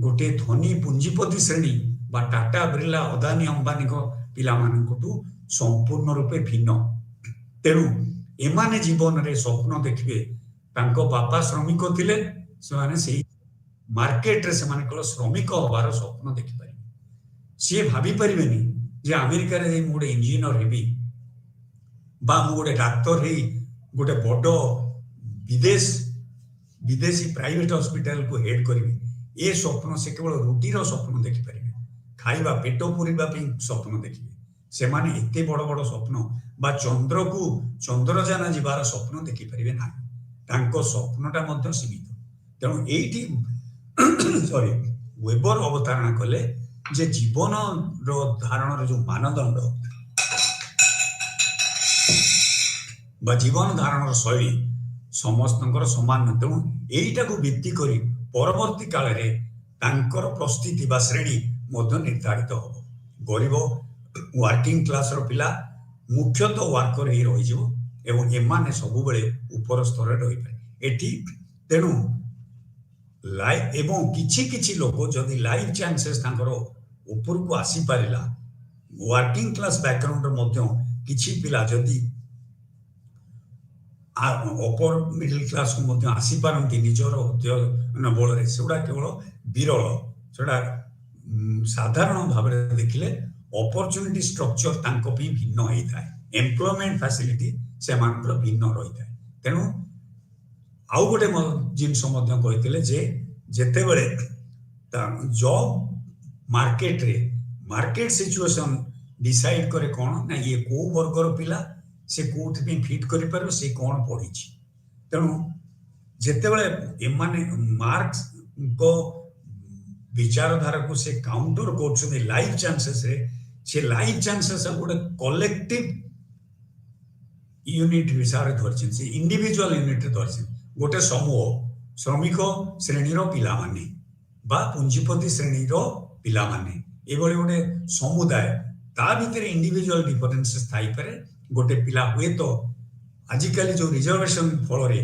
ଗୋଟେ ଧନୀ ପୁଞ୍ଜିପତି ଶ୍ରେଣୀ ବା ଟାଟା ବିର୍ଲା ଅଦାନୀ ଅମ୍ବାନୀଙ୍କ ପିଲାମାନଙ୍କଠୁ ସମ୍ପୂର୍ଣ୍ଣ ରୂପେ ଭିନ୍ନ। ତେଣୁ ଏମାନେ ଜୀବନରେ ସ୍ୱପ୍ନ ଦେଖିବେ, ତାଙ୍କ ବାପା ଶ୍ରମିକ ଥିଲେ, ସେମାନେ ସେଇ ମାର୍କେଟରେ ସେମାନେ କେବଳ ଶ୍ରମିକ ହବାର ସ୍ୱପ୍ନ ଦେଖିପାରିବେ। ସିଏ ଭାବିପାରିବେନି ଯେ ଆମେରିକାରେ ଯାଇ ମୁଁ ଗୋଟେ ଇଞ୍ଜିନିୟର ହେବି ବା ମୁଁ ଗୋଟେ ଡାକ୍ତର ହେଇ ଗୋଟେ ବଡ ବିଦେଶୀ ପ୍ରାଇଭେଟ ହସ୍ପିଟାଲକୁ ହେଡ୍ କରିବି। ଏ ସ୍ୱପ୍ନ ସେ କେବଳ ରୁଟିର ସ୍ୱପ୍ନ ଦେଖିପାରିବେ, ଖାଇବା ପେଟ ପୂରିବା ପାଇଁ ସ୍ୱପ୍ନ ଦେଖିବେ। ସେମାନେ ଏତେ ବଡ ବଡ ସ୍ୱପ୍ନ ବା ଚନ୍ଦ୍ରଯାନ ଯିବାର ସ୍ୱପ୍ନ ଦେଖିପାରିବେ ନାହିଁ, ତାଙ୍କ ସ୍ୱପ୍ନଟା ମଧ୍ୟ ସୀମିତ। ତେଣୁ ଏଇଠି ୱେବର ଅବତାରଣା କଲେ ଯେ ଜୀବନର ଧାରଣର ଯୋଉ ମାନଦଣ୍ଡ ବା ଜୀବନ ଧାରଣର ଶୈଳୀ ସମସ୍ତଙ୍କର ସମାନ ନୁହେଁ। ତେଣୁ ଏଇଟାକୁ ଭିତ୍ତି କରି ପରବର୍ତ୍ତୀ କାଳରେ ତାଙ୍କର ପ୍ରସ୍ତୁତି ବା ଶ୍ରେଣୀ ମଧ୍ୟ ନିର୍ଦ୍ଧାରିତ ହବ। ଗରିବ ୱାର୍କିଂ କ୍ଲାସର ପିଲା ମୁଖ୍ୟତଃ ୱାର୍କର ହେଇ ରହିଯିବ ଏବଂ ଏମାନେ ସବୁବେଳେ ଉପର ସ୍ତରରେ ରହିପାରିବେ ଏଠି। ତେଣୁ ଏବଂ କିଛି ଲୋକ ଯଦି ଲାଇଫ୍ ଚାନ୍ସେସ୍ ତାଙ୍କର ଉପରକୁ ଆସିପାରିଲା, ୱାର୍କିଂ କ୍ଲାସ ବ୍ୟାକଗ୍ରାଉଣ୍ଡରେ ମଧ୍ୟ କିଛି ପିଲା ଯଦି ଅପର ମିଡିଲ କ୍ଲାସକୁ ମଧ୍ୟ ଆସିପାରନ୍ତି ନିଜର ଅଧ୍ୟୟନ ବଳରେ, ସେଗୁଡା କେବଳ ବିରଳ। ସେଟା ସାଧାରଣ ଭାବରେ ଦେଖିଲେ ଅପରଚୁନିଟି ଷ୍ଟ୍ରକ୍ଚର ତାଙ୍କ ପାଇଁ ଭିନ୍ନ ହେଇଥାଏ, ଏମ୍ପ୍ଲୟମେଣ୍ଟ ଫ୍ୟାସିଲିଟି ସେମାନଙ୍କର ଭିନ୍ନ ରହିଥାଏ। ତେଣୁ ଆଉ ଗୋଟେ ଜିନିଷ ମଧ୍ୟ କହିଥିଲେ ଯେ ଯେତେବେଳେ ଜବ୍ ମାର୍କେଟ ସିଚୁଏସନ ଡିସାଇଡ୍ କରେ କଣ ନା ଇଏ କୋଉ ବର୍ଗର ପିଲା, ସେ କୋଉଥିପାଇଁ ଫିଟ୍ କରିପାରିବ, ସେ କଣ ପଢିଛି। ତେଣୁ ଯେତେବେଳେ ଏମାନେ ମାର୍କସଙ୍କ ବିଚାରଧାରାକୁ ସେ କାଉଣ୍ଟର କରୁଛନ୍ତି ଲାଇଫ୍ ଚାନ୍ସେସରେ, ସେ ଲାଇଫ୍ ଚାନ୍ସେସ୍ ଗୋଟେ କଲେକ୍ଟିଭ ୟୁନିଟ୍ ହିସାବରେ ଧରିଛନ୍ତି, ସେ ଇଣ୍ଡିଭିଜୁଆଲ ୟୁନିଟ୍ରେ ଧରିଛନ୍ତି। ଗୋଟେ ସମୂହ ଶ୍ରମିକ ଶ୍ରେଣୀର ପିଲାମାନେ ବା ପୁଞ୍ଜିପତି ଶ୍ରେଣୀର ପିଲାମାନେ, ଏଭଳି ଗୋଟେ ସମୁଦାୟ, ତା ଭିତରେ ଇଣ୍ଡିଭିଜୁଆଲ ଡିଫରେନ୍ସେସ୍ ଥାଇପାରେ। ଗୋଟେ ପିଲା ହୁଏତ ଆଜିକାଲି ଯୋଉ ରିଜର୍ଭେସନ ଫଳରେ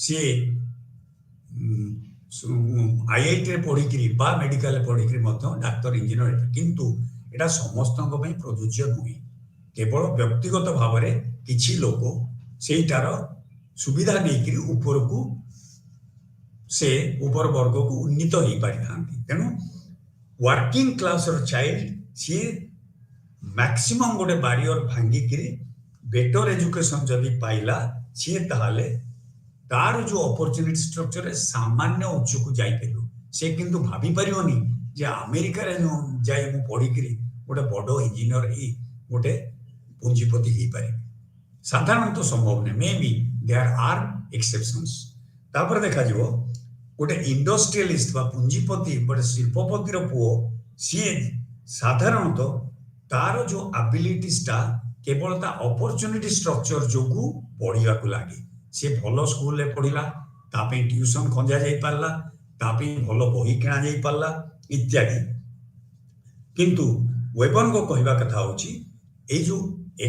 ସିଏ ଆଇଆଇଟିରେ ପଢିକିରି ବା ମେଡିକାଲରେ ପଢିକିରି ମଧ୍ୟ ଡାକ୍ତର ଇଞ୍ଜିନିୟର, କିନ୍ତୁ ଏଟା ସମସ୍ତଙ୍କ ପାଇଁ ପ୍ରଯୁଜ୍ୟ ନୁହେଁ। କେବଳ ବ୍ୟକ୍ତିଗତ ଭାବରେ କିଛି ଲୋକ ସେଇଟାର ସୁବିଧା ନେଇକିରି ଉପରକୁ ସେ ଉପର ବର୍ଗକୁ ଉନ୍ନୀତ ହେଇପାରିଥାନ୍ତି। ତେଣୁ ୱାର୍କିଂ କ୍ଲାସର ଚାଇଲ୍ଡ ସିଏ ମ୍ୟାକ୍ସିମମ୍ ଗୋଟେ ବାରିୟର ଭାଙ୍ଗିକିରି ବେଟର ଏଜୁକେସନ ଯଦି ପାଇଲା, ସିଏ ତାହେଲେ ତାର ଯୋଉ ଅପରଚୁନିଟି ଷ୍ଟ୍ରକ୍ଚରରେ ସାମାନ୍ୟ ଉଚ୍ଚକୁ ଯାଇପାରିବ। ସେ କିନ୍ତୁ ଭାବି ପାରିବନି ଯେ ଆମେରିକାରେ ଯାଇ ମୁଁ ପଢିକିରି ଗୋଟେ ବଡ ଇଞ୍ଜିନିୟର ହେଇ ଗୋଟେ ପୁଞ୍ଜିପତି ହେଇପାରିବି। ସାଧାରଣତଃ ସମ୍ଭବ ନୁହେଁ, ମେ ବି ଦେୟାର ଆର୍ ଏକ୍ସେପସନ୍ସ। ତାପରେ ଦେଖାଯିବ ଗୋଟେ ଇଣ୍ଡଷ୍ଟ୍ରିଆଲିଷ୍ଟ ବା ପୁଞ୍ଜିପତି, ଗୋଟେ ଶିଳ୍ପପତିର ପୁଅ, ସିଏ ସାଧାରଣତଃ तार जो आबिलिटीजटा केवल ता अपॉर्चुनिटी स्ट्रक्चर जोगु पढ़िବାକୁ ଲାଗେ से भल स्कूल रे पढ़िला तापे ट्यूशन खंजा जाई पारला तापे भल बही किणा जाई पारला इत्यादि किंतु वेबन को कहवा कथा होची ए जो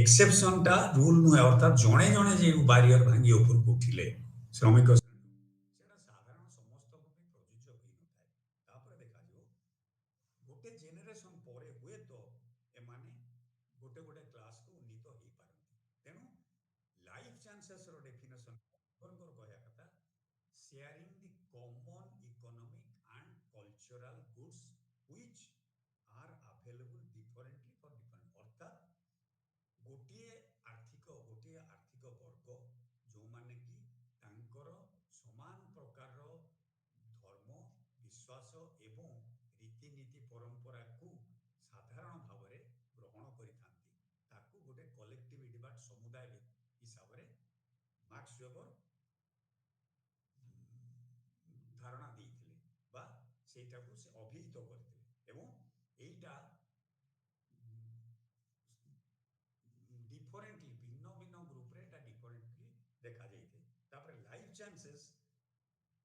एक्सेप्शन टा रूल नुहे अर्थात जणे जणे जे बारियर भांगी ऊपर को उठिले श्रमिक सेटा साधारण समस्त को भी प्रযোज्य होई नଥାଏ तापर देखा जो गोटे जेनेरेशन परे हुए तो एमाने गोटे गोटे क्लास को उन्नीत होई पारंती तेणु लाइफ चांसेस रो डेफिनेशन कोनकर कहया कथा sharing the common economic and cultural goods which are available differently for different अर्थात गोटे आर्थिक वर्ग जो माने कि तांकर समान प्रकार धर्म विश्वास एवं रीतिनीति परंपरा को साधारण भाव में ग्रहण करिथांती ताकू गोटे कलेक्टिविटी बा समुदाय हिसाब रे मार्क्स वेबर धारणा ଦେଇଥିଲେ ବା ସେଇଟାକୁ ସେ ଅଭିହିତ କରିଥିଲେ ଏବଂ ଏଇଟା डिफरेंटली भिन्न भिन्न ग्रुप रे एटा डिफरेंटली देखा जाइए तापर लाइफ चांसेस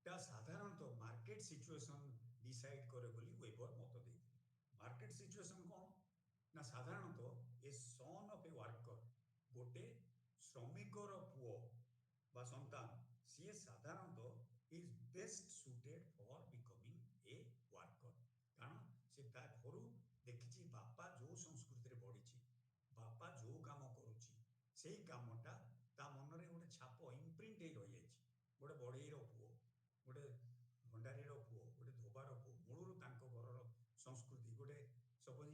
ता साधारणतः मार्केट सिचुएशन डिसाइड करे बोली वेबर मत देइथिले मार्केट सिचुएशन कोन ना साधारणतः ए सन ऑफ ए वर्कर गोटे श्रमिकर पुओ बा संतान सी साधारणतः is best suited for becoming a worker कारण से ता घरु देखिछि बापा जो संस्कृति रे बढिछि बापा जो काम करुछि सेही कामटा ता मनरे गोटे छाप इम्प्रिंट हे रहि जाइछि गोटे बढेईर पुओ गोटे भंडारीर पुओ गोटे धोबार पुओ मूलरू तांको घरर संस्कृति गोटे सपोज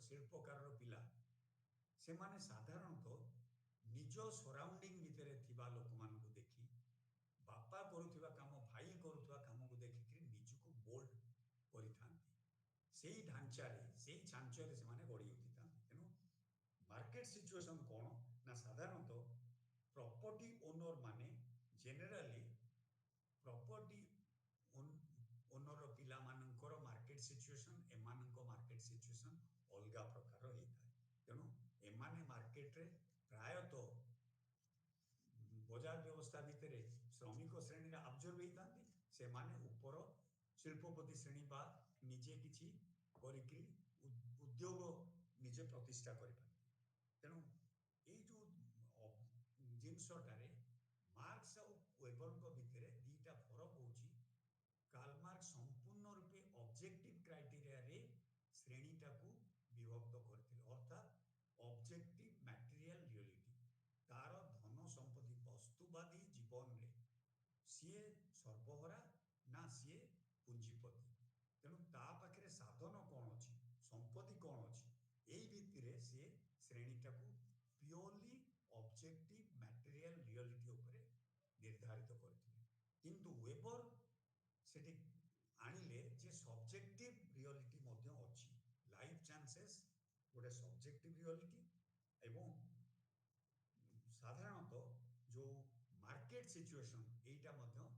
शिल्पकार पिला से माने साधारणतः निज सराउंडिंग भितर थिबा लोक मानकु देखि बापा करुथिबा काम भाई करुथिबा काम को देखि निजको मोल्ड करिथांती सेही ढांचारे सेही छांचरे से माने गढ़ी उठिथांती तेनु मार्केट सिचुएशन कोन ना साधारणतः प्रॉपर्टी ओनर माने जनरली प्रॉपर्टी ओनर पिला मानकर मार्केट सिचुएशन एमानक मार्केट सिचुएशन अलगा प्रकार होता है तेणु एमाने मार्केट रे प्रायतः बजार व्यवस्था भितर श्रमिक श्रेणी अब्जर्व होता से माने ऊपर शिल्पपति श्रेणी बा निजे किछि करिकि उद्योग निजे प्रतिष्ठा करि तेणु ये जो जिनसटारे मार्क्स और वेबर भितर दीटा फरक होची कार्ल मार्क्स संपूर्ण रूपे ऑब्जेक्टिव क्राइटेरिया रे श्रेणीटा को विभक्त करथिले अर्थात ऑब्जेक्टिव मटेरियल रियलिटी तार धन संपत्ति वस्तुवादी जीवन रे सीए सर्वहरा ना सीए पुंजीपति तेणु ता पाखे साधन कौन अच्छी संपत्ति कौन अच्छी यही भित्तिरे सी श्रेणीटा को प्योरली ऑब्जेक्टिव मटेरियल रियलिटी उपरे निर्धारित करथिले किंतु वेबर सेठी आनिले जे सब्जेक्टिव रियलिटी मध्य अच्छी लाइफ चांसेस गोटे सब्जेक्टिव रियलिटी एवं साधारणतः जो मार्केट सिचुएशन एटा मध्य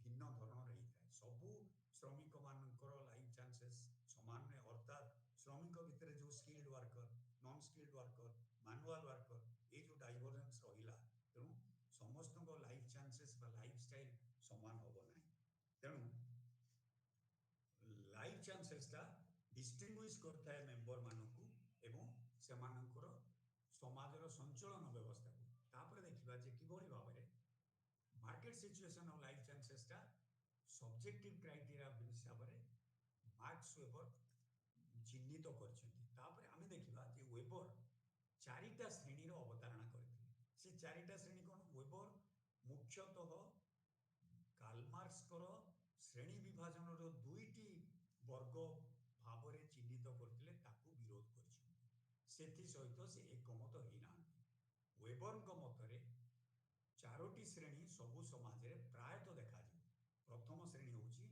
भिन्न धरण रही था सबू श्रमिक मानकर लाइफ चांसेस समान ने अर्थात श्रमिक भितर जो skilled worker non skilled worker manual worker ये जो डाइवर्जेंस रहिला तेणु समस्त लाइफ चांसेस बा लाइफ स्टाइल समान होबो नाही तेणु लाइफ चांसेसटा डिस्टिंग्विश करता है मेंबर मानकू एवं सेमानकर समाजर संचलन व्यवस्था को तापर देखिबा जे किभଳି भाबरे मार्केट सिचुएशन ऑफ लाइफ चांसेसटा सब्जेक्टिव क्राइटेरिया हिसाब रे मार्क्स वेबर चिन्हित करछन्ती तापर आमे देखिबा जे वेबर चारिटा श्रेणी रो अवधारणा करथिले से चारिटा श्रेणी कोन वेबर मुख्यतः कार्ल मार्क्स कर श्रेणी विभाजन रो दुईटी वर्ग भाव रे चिन्हित करथिले ताकू विरोध करछन्ती सेथि सहित से एकमत होई नांती वेबर को मतरे चारोटी श्रेणी सबु समाज रे प्रायतः देखा जी प्रथम श्रेणी होची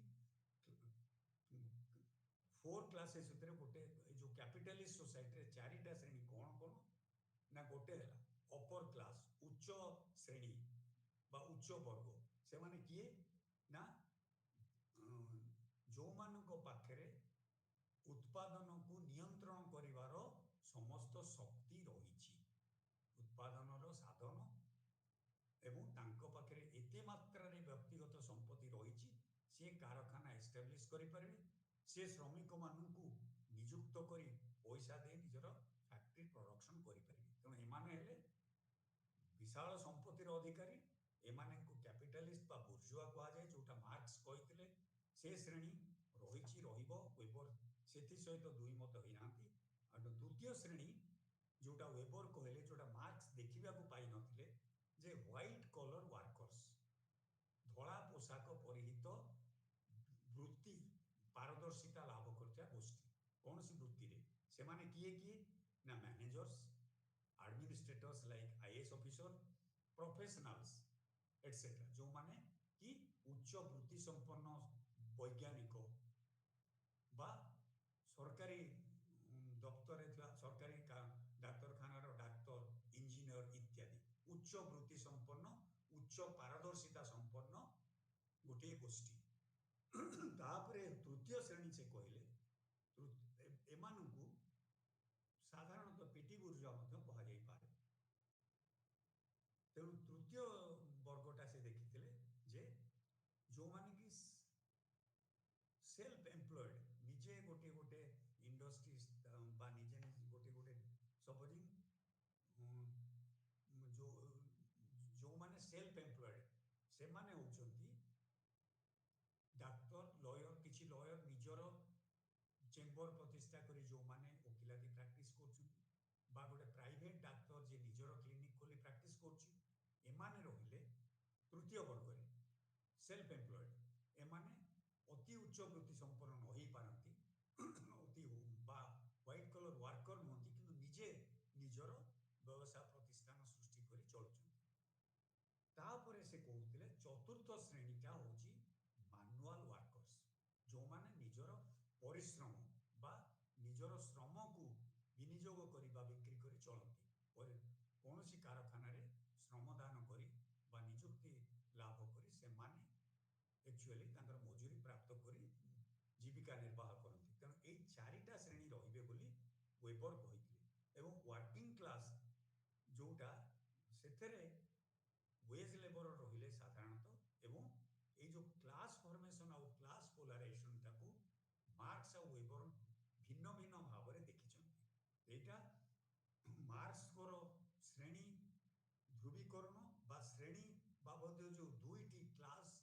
फोर क्लासेस भितर गोटे जो कैपिटलिस्ट सोसाइटी रे चारिटा श्रेणी कोन कोन ना गोटे अपर क्लास उच्च श्रेणी बा उच्च वर्ग से माने किए ना जो मानक पाखरे उत्पादन को नियंत्रण करिवार ଶକ୍ତି ରହିଛି, ଉତ୍ପାଦନର ସାଧନ ଏବଂ ତାଙ୍କ ପାଖରେ ଏତେ ମାତ୍ରାରେ ବ୍ୟକ୍ତିଗତ ସମ୍ପତ୍ତି ରହିଛି, ସେ କାରଖାନା ଏଷ୍ଟାବ୍ଲିଶ କରିପାରିବେ, ସେ ଶ୍ରମିକମାନଙ୍କୁ ନିଯୁକ୍ତ କରି ପଇସା ଦେଇ ନିଜର ଫ୍ୟାକ୍ଟ୍ରି ପ୍ରଡକ୍ସନ କରିପାରିବେ। ତେଣୁ ଏମାନେ ହେଲେ ବିଶାଳ ସମ୍ପତ୍ତିର ଅଧିକାରୀ, ଏମାନଙ୍କୁ କ୍ୟାପିଟାଲିଷ୍ଟ ବା ବୁର୍ଜୁଆ କୁହାଯାଏ, ଯୋଉଟା ମାର୍କ୍ସ କହିଥିଲେ। ସେ ଶ୍ରେଣୀ ରହିଛି, ରହିବ, ୱେବର ସେଥି ସହିତ ଦୁଇ ମତ ହେଇନାହାନ୍ତି। ଆଉ ଦ୍ୱିତୀୟ ଶ୍ରେଣୀ ଯୋଉଟା ୱେବର କହିଲେ, ଯୋଉଟା ମାର୍କ୍ସ ଦେଖିବାକୁ ପାଇନଥିଲେ, ଯେ ହ୍ୱାଇଟ୍ କଲର ୱାର୍କର୍ସ, ଧଳା ପୋଷାକ ପରିହିତ ବୃତ୍ତି ପାରଦର୍ଶିତା ଲାଭ କରୁଥିବା ଗୋଷ୍ଠୀ। କୌଣସି ବୃତ୍ତିରେ ସେମାନେ କିଏ କିଏ ନା managers, administrators like IAS officer, professionals etcetera, ଯୋଉମାନେ କି ଉଚ୍ଚ ବୃତ୍ତି ସମ୍ପନ୍ନ ବୈଜ୍ଞାନିକ বা ସରକାରୀ ଦପ୍ତରରେ ଥିବା ସରକାରୀ ଡାକ୍ତରଖାନାର ଡାକ୍ତର, ଇଞ୍ଜିନିୟର ଇତ୍ୟାଦି ଉଚ୍ଚ ବୃତ୍ତି ସମ୍ପନ୍ନ, ଉଚ୍ଚ ପାରଦର୍ଶିତା ସମ୍ପନ୍ନ ଗୋଟିଏ ଗୋଷ୍ଠୀ। ତାପରେ ତୃତୀୟ ଶ୍ରେଣୀ ସେ କହିଲେ, ଏମାନଙ୍କୁ ସାଧାରଣତଃ ପେଟି ବୁର୍ଜୁଆ ମଧ୍ୟ କୁହାଯାଇପାରେ। ତେଣୁ ତୃତୀୟ ବର୍ଗଟା ସେ ଦେଖିଥିଲେ ଯେ ଯୋଉମାନେ କି ସେଲ୍ଫ ଏମ୍ପ୍ଲଏଡ, ନିଜେ ଗୋଟିଏ ଗୋଟେ ଇଣ୍ଡଷ୍ଟ୍ରି বা ନିଜେ ଗୋଟିଏ ଗୋଟେ ସପୋଜିଂ ଯୋଉମାନେ ସେଲ୍ଫ ଏମ୍ପ୍ଲଏଡ, ସେମାନେ ହଉଛନ୍ତି ଡାକ୍ତର, ଲୟର, କିଛି ଲୟର ନିଜର ଚେମ୍ବର ପ୍ରତିଷ୍ଠା କରି ଯୋଉମାନେ ଓକିଲାତି ପ୍ରାକ୍ଟିସ କରୁଛନ୍ତି, বা ଗୋଟେ ପ୍ରାଇଭେଟ ଡାକ୍ତର ଯେ ନିଜର କ୍ଲିନିକ ଖୋଲି ପ୍ରାକ୍ଟିସ କରୁଛି, ଏମାନେ ରହିଲେ ତୃତୀୟ ବର୍ଗରେ ସେଲ୍ଫ ଏମ୍ପ୍ଲଏଡ। ଏମାନେ ଅତି ଉଚ୍ଚ ବୃତ୍ତି ସମ୍ପନ୍ନ ନ ହେଇପାରନ୍ତି, ଅତି ବା ହ୍ୱାଇଟ୍ କଲର ୱାର୍କର ନୁହନ୍ତି, କିନ୍ତୁ ନିଜେ ନିଜର ବ୍ୟବସାୟ ପ୍ରତିଷ୍ଠାନ ସୃଷ୍ଟି କରି ଚଳୁଛନ୍ତି। ତାପରେ ସେ କହୁଥିଲେ ଚତୁର୍ଥ ଶ୍ରେଣୀଟା ହଉଛି ମାନୁଆଲ ୱାର୍କର୍ସ, ଯୋଉମାନେ ନିଜର ପରିଶ୍ରମ ବା ନିଜର ଶ୍ରମକୁ ବିନିଯୋଗ କରି ବା ବିକ୍ରି କରି ଚଳନ୍ତି, କୌଣସି କାରଖାନାରେ ଶ୍ରମଦାନ କରି ବା ନିଯୁକ୍ତି ଲାଭ କରି ସେମାନେ एक्चुअली ତାଙ୍କର ମଜୁରୀ ପ୍ରାପ୍ତ କରି ଜୀବିକା ନିର୍ବାହ କରନ୍ତି। ତେଣୁ ଏଇ ଚାରିଟା ଶ୍ରେଣୀ ରହିବେ ବୋଲି ୱେବର କହିଥିଲେ। ଏବଂ ୱାର୍କିଂ କ୍ଲାସ ଯୋଉଟା, ସେଥିରେ ୱେଜ ଲେବର ରହିଲେ ସାଧାରଣତଃ, ଏବଂ ଏଇ ଯୋଉ କ୍ଲାସ ଫର୍ମେସନ ଆଉ କ୍ଲାସ ପୋଲାରାଇଜେସନଟାକୁ ମାର୍କ୍ସ ଆଉ ୱେବର ଭିନ୍ନ ଭିନ୍ନ ଭାବରେ ଦେଖିଛନ୍ତି। ଏଇଟା ମାର୍କ୍ସଙ୍କର ଶ୍ରେଣୀ ଧ୍ରୁବୀକରଣ ବା ଶ୍ରେଣୀ ବାବଦ ଯୋଉ ଦୁଇଟି କ୍ଲାସ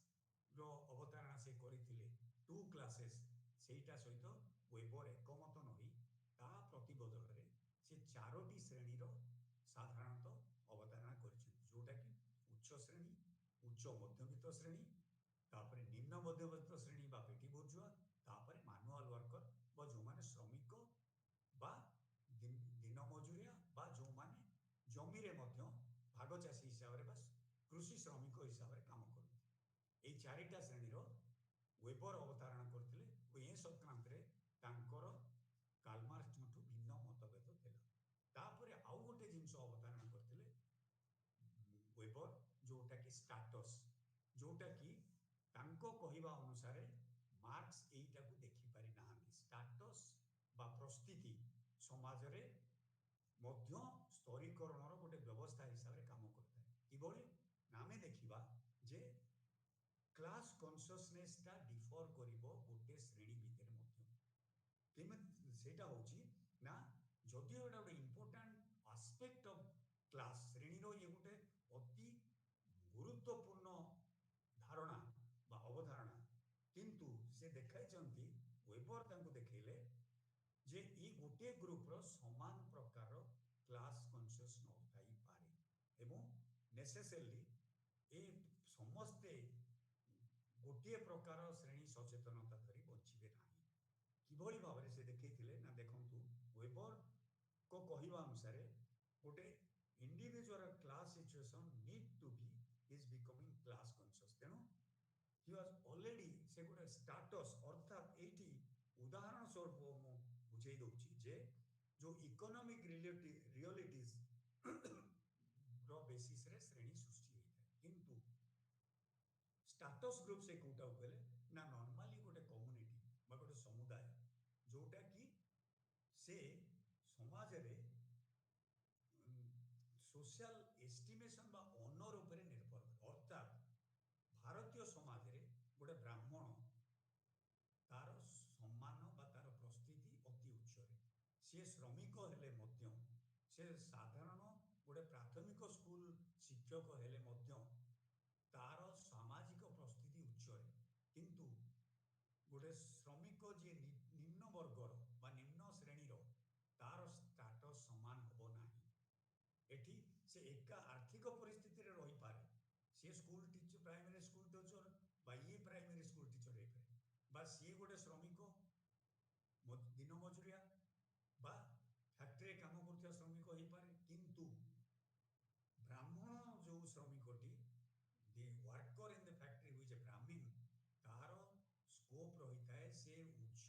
ର ଅବତାରଣା ସେ କରିଥିଲେ, ଟୁ କ୍ଲାसेस, ସେଇଟା ସହିତ ୱେବର ଏକମତ ନହୋଇ ତା ପ୍ରତିବଦଳରେ ସେ ଚାରୋଟି ଶ୍ରେଣୀର ସାଧାରଣତଃ ଅବତାରଣା କରିଛନ୍ତି, ଯୋଉଟା କି ଉଚ୍ଚ ଶ୍ରେଣୀ, ଉଚ୍ଚ ମଧ୍ୟବିତ୍ତ ଶ୍ରେଣୀ, ତାପରେ ନିମ୍ନ ମଧ୍ୟବିତ୍ତ ଶ୍ରେଣୀ ବା ପେଟି ବୁର୍ଜୁଆ, ତାପରେ ମାନୁଆଲ ୱାର୍କର ବା ଯୋଉମାନେ ଶ୍ରମିକ ବା ଦିନ ମଜୁରିଆ ବା ଯୋଉମାନେ ଜମିରେ ମଧ୍ୟ ଭାଗ ଚାଷୀ ହିସାବରେ ବା କୃଷି ଶ୍ରମିକ ହିସାବରେ କାମ କରନ୍ତି। এই ଚାରିଟା ଶ୍ରେଣୀର ୱେବର ଅବତାରଣା କରିଥିଲେ ଓ ଏ ସଂକ୍ରାନ୍ତରେ ତାଙ୍କର କାଲମାର୍କ୍ସଙ୍କଠୁ ଭିନ୍ନ ମତଭେଦ ଥିଲା। ତାପରେ ଆଉ ଗୋଟେ ଜିନିଷ ଅବତାରଣା କରିଥିଲେ ୱେବର, ଯୋଉଟା କି ଷ୍ଟାଟସ, ଯୋଉଟା କି ତାଙ୍କ କହିବା ଅନୁସାରେ ମାର୍କ୍ସ ଏଇଟାକୁ ଦେଖିପାରି ନାହାନ୍ତି। ଷ୍ଟାଟସ ବା ପ୍ରସ୍ଥିତି ସମାଜରେ ମଧ୍ୟ ସ୍ତରୀକରଣର ଗୋଟେ ବ୍ୟବସ୍ଥା ହିସାବରେ କାମ କରିଥାଏ। କିଭଳି ନା ଆମେ ଦେଖିବା ଯେ କ୍ଲାସ କନସିୟସନେସଟା ଡିଫର କରିବ ଗୋଟେ ଶ୍ରେଣୀ ଭିତରେ ମଧ୍ୟ। କେମିତି ସେଇଟା ହଉଛି ନା, ଯଦିଓ ଏଟା ଗୋଟେ ଇମ୍ପୋର୍ଟାଣ୍ଟ ଆସ୍ପେକ୍ଟ ଅଫ କ୍ଲାସ, ଶ୍ରେଣୀର ଇଏ ଗୋଟେ ଅତି ଗୁରୁତ୍ୱପୂର୍ଣ୍ଣ ଧାରଣା ବା ଅବଧାରଣା, କିନ୍ତୁ ସେ ଦେଖାଇଛନ୍ତି, ୱେବର ତାଙ୍କୁ ଦେଖେଇଲେ ଯେ ଏଇ ଗୋଟିଏ ଗ୍ରୁପର ସମାନ ପ୍ରକାର କ୍ଲାସ କନସିୟସ ନଥାଇପାରେ ଏବଂ ନେସେସରଲି ଏ ସମସ୍ତେ ଗୋଟିଏ ପ୍ରକାର ଶ୍ରେଣୀ ସଚେତନତା ଧରି ବଞ୍ଚିବେ ନାହିଁ। କିଭଳି ଭାବରେ ସେ ଦେଖେଇଥିଲେ ନା, ଦେଖନ୍ତୁ ୱେବରଙ୍କ କହିବା ଅନୁସାରେ ଗୋଟେ individual class situation need to be is becoming class conscious. ତେଣୁ ହି ୱାଜ ଅଲରେଡି, ସେ ଗୋଟେ ଷ୍ଟାଟସ, ଅର୍ଥାତ ଏଇଠି ଉଦାହରଣ ସ୍ୱରୂପ ମୁଁ ବୁଝେଇ ଦଉଛି ଯେ ଯୋଉ ଇକୋନୋମିକ ରିୟଲିଟିଜ ର ବେସିସରେ ଶ୍ରେଣୀ ସୃଷ୍ଟି ହେଇଥାଏ, କିନ୍ତୁ ଷ୍ଟାଟସ ଗ୍ରୁପ ସେ କୋଉଟାକୁ କହିଲେ ନା, ନର୍ମାଲି ଗୋଟେ କମ୍ୟୁନିଟି ବା ଗୋଟେ ସମୁଦାୟ, ଯୋଉଟା କି ସେ ସମାଜରେ সোশ্যাল এস্টিমেশন বা অনর উপরে নির্ভর করে। অর্থাৎ ଭାରତୀୟ ସମାଜରେ ଗୋଟେ ବ୍ରାହ୍ମଣ ତାର ସମ୍ମାନ ବା ତାର ପ୍ରସ୍ଥିତି ଅତି ଉଚ୍ଚରେ। ସିଏ ଶ୍ରମିକ ହେଲେ ମଧ୍ୟ, ସେ ସାଧାରଣ ଗୋଟେ ପ୍ରାଥମିକ ସ୍କୁଲ ଶିକ୍ଷକ ହେଲେ ମଧ୍ୟ ତାର ସାମାଜିକ ପ୍ରସ୍ଥିତି ଉଚ୍ଚରେ। କିନ୍ତୁ ଗୋଟେ ଶ୍ରମିକ ଯିଏ ନିମ୍ନ ବର୍ଗର ବା ନିମ୍ନ ଶ୍ରେଣୀର, ତାର ଷ୍ଟାଟସ ସମାନ ହେବ ନାହିଁ। ଏଠି ସେ ଏକା ଆର୍ଥିକ ପରିସ୍ଥିତିରେ ରହିପାରେ, ସିଏ school teacher, primary school teacher ବା ଇଏ ପ୍ରାଇମେରୀ ସ୍କୁଲ ଟିଚର ହେଇପାରେ, ବା ସିଏ ଗୋଟେ ଶ୍ରମିକ ଦିନ ମଜୁରିଆ ବା ଫ୍ୟାକ୍ଟ୍ରିରେ କାମ କରୁଥିବା ଶ୍ରମିକ ହେଇପାରେ। କିନ୍ତୁ ବ୍ରାହ୍ମଣ ଯୋଉ ଶ୍ରମିକଟି, the worker in the factory who's a Brahmin, ତାର ସ୍କୋପ ରହିଥାଏ ସେ ଉଚ୍ଚ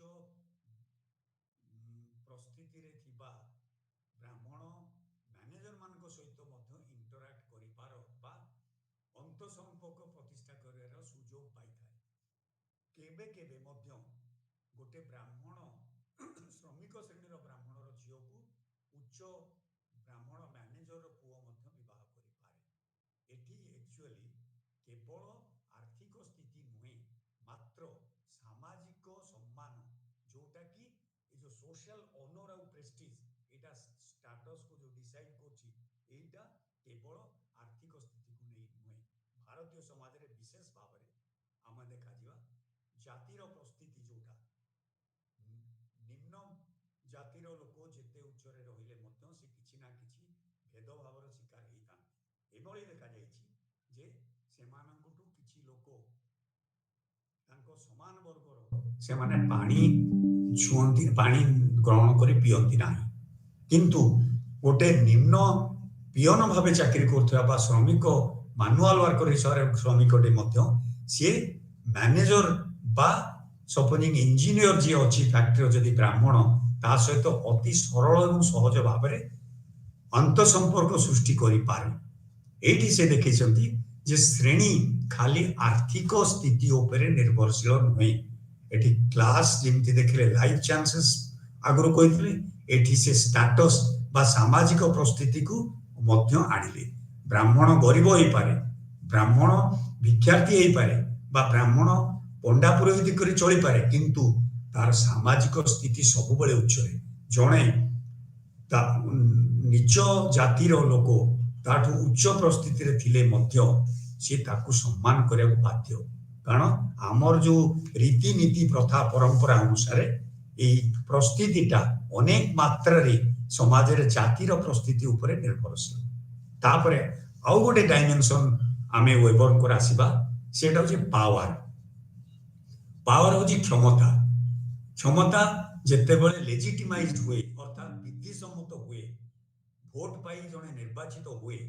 ପ୍ରସ୍ଥିତିରେ ଥିବା ବ୍ରାହ୍ମଣ ମ୍ୟାନେଜର ମାନଙ୍କ ସହିତ ମଧ୍ୟ ଇଣ୍ଟରାକ୍ଟ କରିପାର ବା ଅନ୍ତ ସମ୍ପର୍କ ପ୍ରତିଷ୍ଠା କରିବାର ସୁଯୋଗ ପାଇଥାଏ। କେବେ କେବେ ମଧ୍ୟ ଗୋଟେ ବ୍ରାହ୍ମଣ ଶ୍ରମିକ ଶ୍ରେଣୀର ବ୍ରାହ୍ମଣର ଝିଅକୁ ଉଚ୍ଚ ବ୍ରାହ୍ମଣ ମ୍ୟାନେଜରର ପୁଅ ମଧ୍ୟ ବିବାହ କରିପାରେ। ଏଠି ଆକ୍ଚୁଆଲି କେବଳ ଆର୍ଥିକ ସ୍ଥିତି ନୁହେଁ, ମାତ୍ର ସାମାଜିକ ସମ୍ମାନ, ଯୋଉଟା କି ଏ ଯୋଉ ସୋସିଆଲ ଅନର ଆଉ ପ୍ରେଷ୍ଟିଜ, ଏଇଟା ଷ୍ଟାଟସକୁ ଯୋଉ ଡିସାଇଡ କରୁଛି, ଏଇଟା କେବଳ ଆର୍ଥିକ ସ୍ଥିତିକୁ ନେଇ ନୁହେଁ। ଭାରତୀୟ ସମାଜରେ ବିଶେଷ ଭାବରେ ଆମେ ଦେଖାଯିବା ଜାତିର ପ୍ରସ୍ଥିତି, ଯୋଉଟା ନିମ୍ନ ଜାତିର ଲୋକ ଯେତେ ଉଚ୍ଚରେ ରହିଲେ ମଧ୍ୟ ସେ କିଛି ନା କିଛି ଭେଦଭାବର ଶିକାର ହେଇଥାନ୍ତି। ଏଭଳି ଦେଖାଯାଇଛି ଯେ ସେମାନଙ୍କଠୁ କିଛି ଲୋକ ତାଙ୍କ ସମାନ ବର୍ଗର, ସେମାନେ ପାଣି ଛୁଅନ୍ତି, ପାଣି ଗ୍ରହଣ କରି ପିଅନ୍ତି ନାହିଁ। କିନ୍ତୁ ଗୋଟେ ନିମ୍ନ ପିଅନ ଭାବେ ଚାକିରି କରୁଥିବା ବା ଶ୍ରମିକ ମାନୁଆଲ ୱାର୍କର ହିସାବରେ ଶ୍ରମିକଟେ ମଧ୍ୟ ସିଏ ମ୍ୟାନେଜର ବା ସପୋଜିଂ ଇଞ୍ଜିନିୟର ଯିଏ ଅଛି ଫ୍ୟାକ୍ଟ୍ରିର ଯଦି ବ୍ରାହ୍ମଣ, ତା ସହିତ ଅତି ସରଳ ଏବଂ ସହଜ ଭାବରେ ଅନ୍ତଃସମ୍ପର୍କ ସୃଷ୍ଟି କରିପାରେ। ଏଇଠି ସେ ଦେଖିଛନ୍ତି ଯେ ଶ୍ରେଣୀ ଖାଲି ଆର୍ଥିକ ସ୍ଥିତି ଉପରେ ନିର୍ଭରଶୀଳ ନୁହେଁ। ଏଠି କ୍ଲାସ ଯେମିତି ଦେଖିଲେ ଲାଇଫ ଚାନ୍ସେସ୍ ଆଗରୁ କହିଥିଲେ, ଏଠି ସେ ଷ୍ଟାଟସ ବା ସାମାଜିକ ପରିସ୍ଥିତିକୁ ମଧ୍ୟ ଆଣିଲେ। ବ୍ରାହ୍ମଣ ଗରିବ ହେଇପାରେ, ବ୍ରାହ୍ମଣ ଭିକ୍ଷାର୍ଥୀ ହେଇପାରେ, ବା ବ୍ରାହ୍ମଣ ପଣ୍ଡା ପୁରୋହିତ କରି ଚଳିପାରେ, କିନ୍ତୁ ତାର ସାମାଜିକ ସ୍ଥିତି ସବୁବେଳେ ଉଚ୍ଚରେ। ଜଣେ ନିଜ ଜାତିର ଲୋକ ତାଠୁ ଉଚ୍ଚ ପରିସ୍ଥିତିରେ ଥିଲେ ମଧ୍ୟ ସେ ତାକୁ ସମ୍ମାନ କରିବାକୁ ବାଧ୍ୟ। କାରଣ ଆମର ଯୋଉ ରୀତିନୀତି ପ୍ରଥା ପରମ୍ପରା ଅନୁସାରେ এই প্রস্তুতিটা অনেক মাত্রাରେ ସମାଜରେ ଜାତିର ପ୍ରସ୍ଥିତି ଉପରେ ନିର୍ଭରଶୀଳ। ତାପରେ ଆଉ ଗୋଟେ ଡାଇମେନସନ ଆମେ ୱେବରଙ୍କର ଆସିବା, ସେଟା ହଉଛି ପାୱାର। ପାୱାର ହଉଛି କ୍ଷମତା। କ୍ଷମତା ଯେତେବେଳେ ଲେଜିଟିମାଇଜଡ ହୁଏ, ଅର୍ଥାତ୍ ବିଧିସମ୍ମତ ହୁଏ, ଭୋଟ ପାଇ ଜଣେ ନିର୍ବାଚିତ ହୁଏ,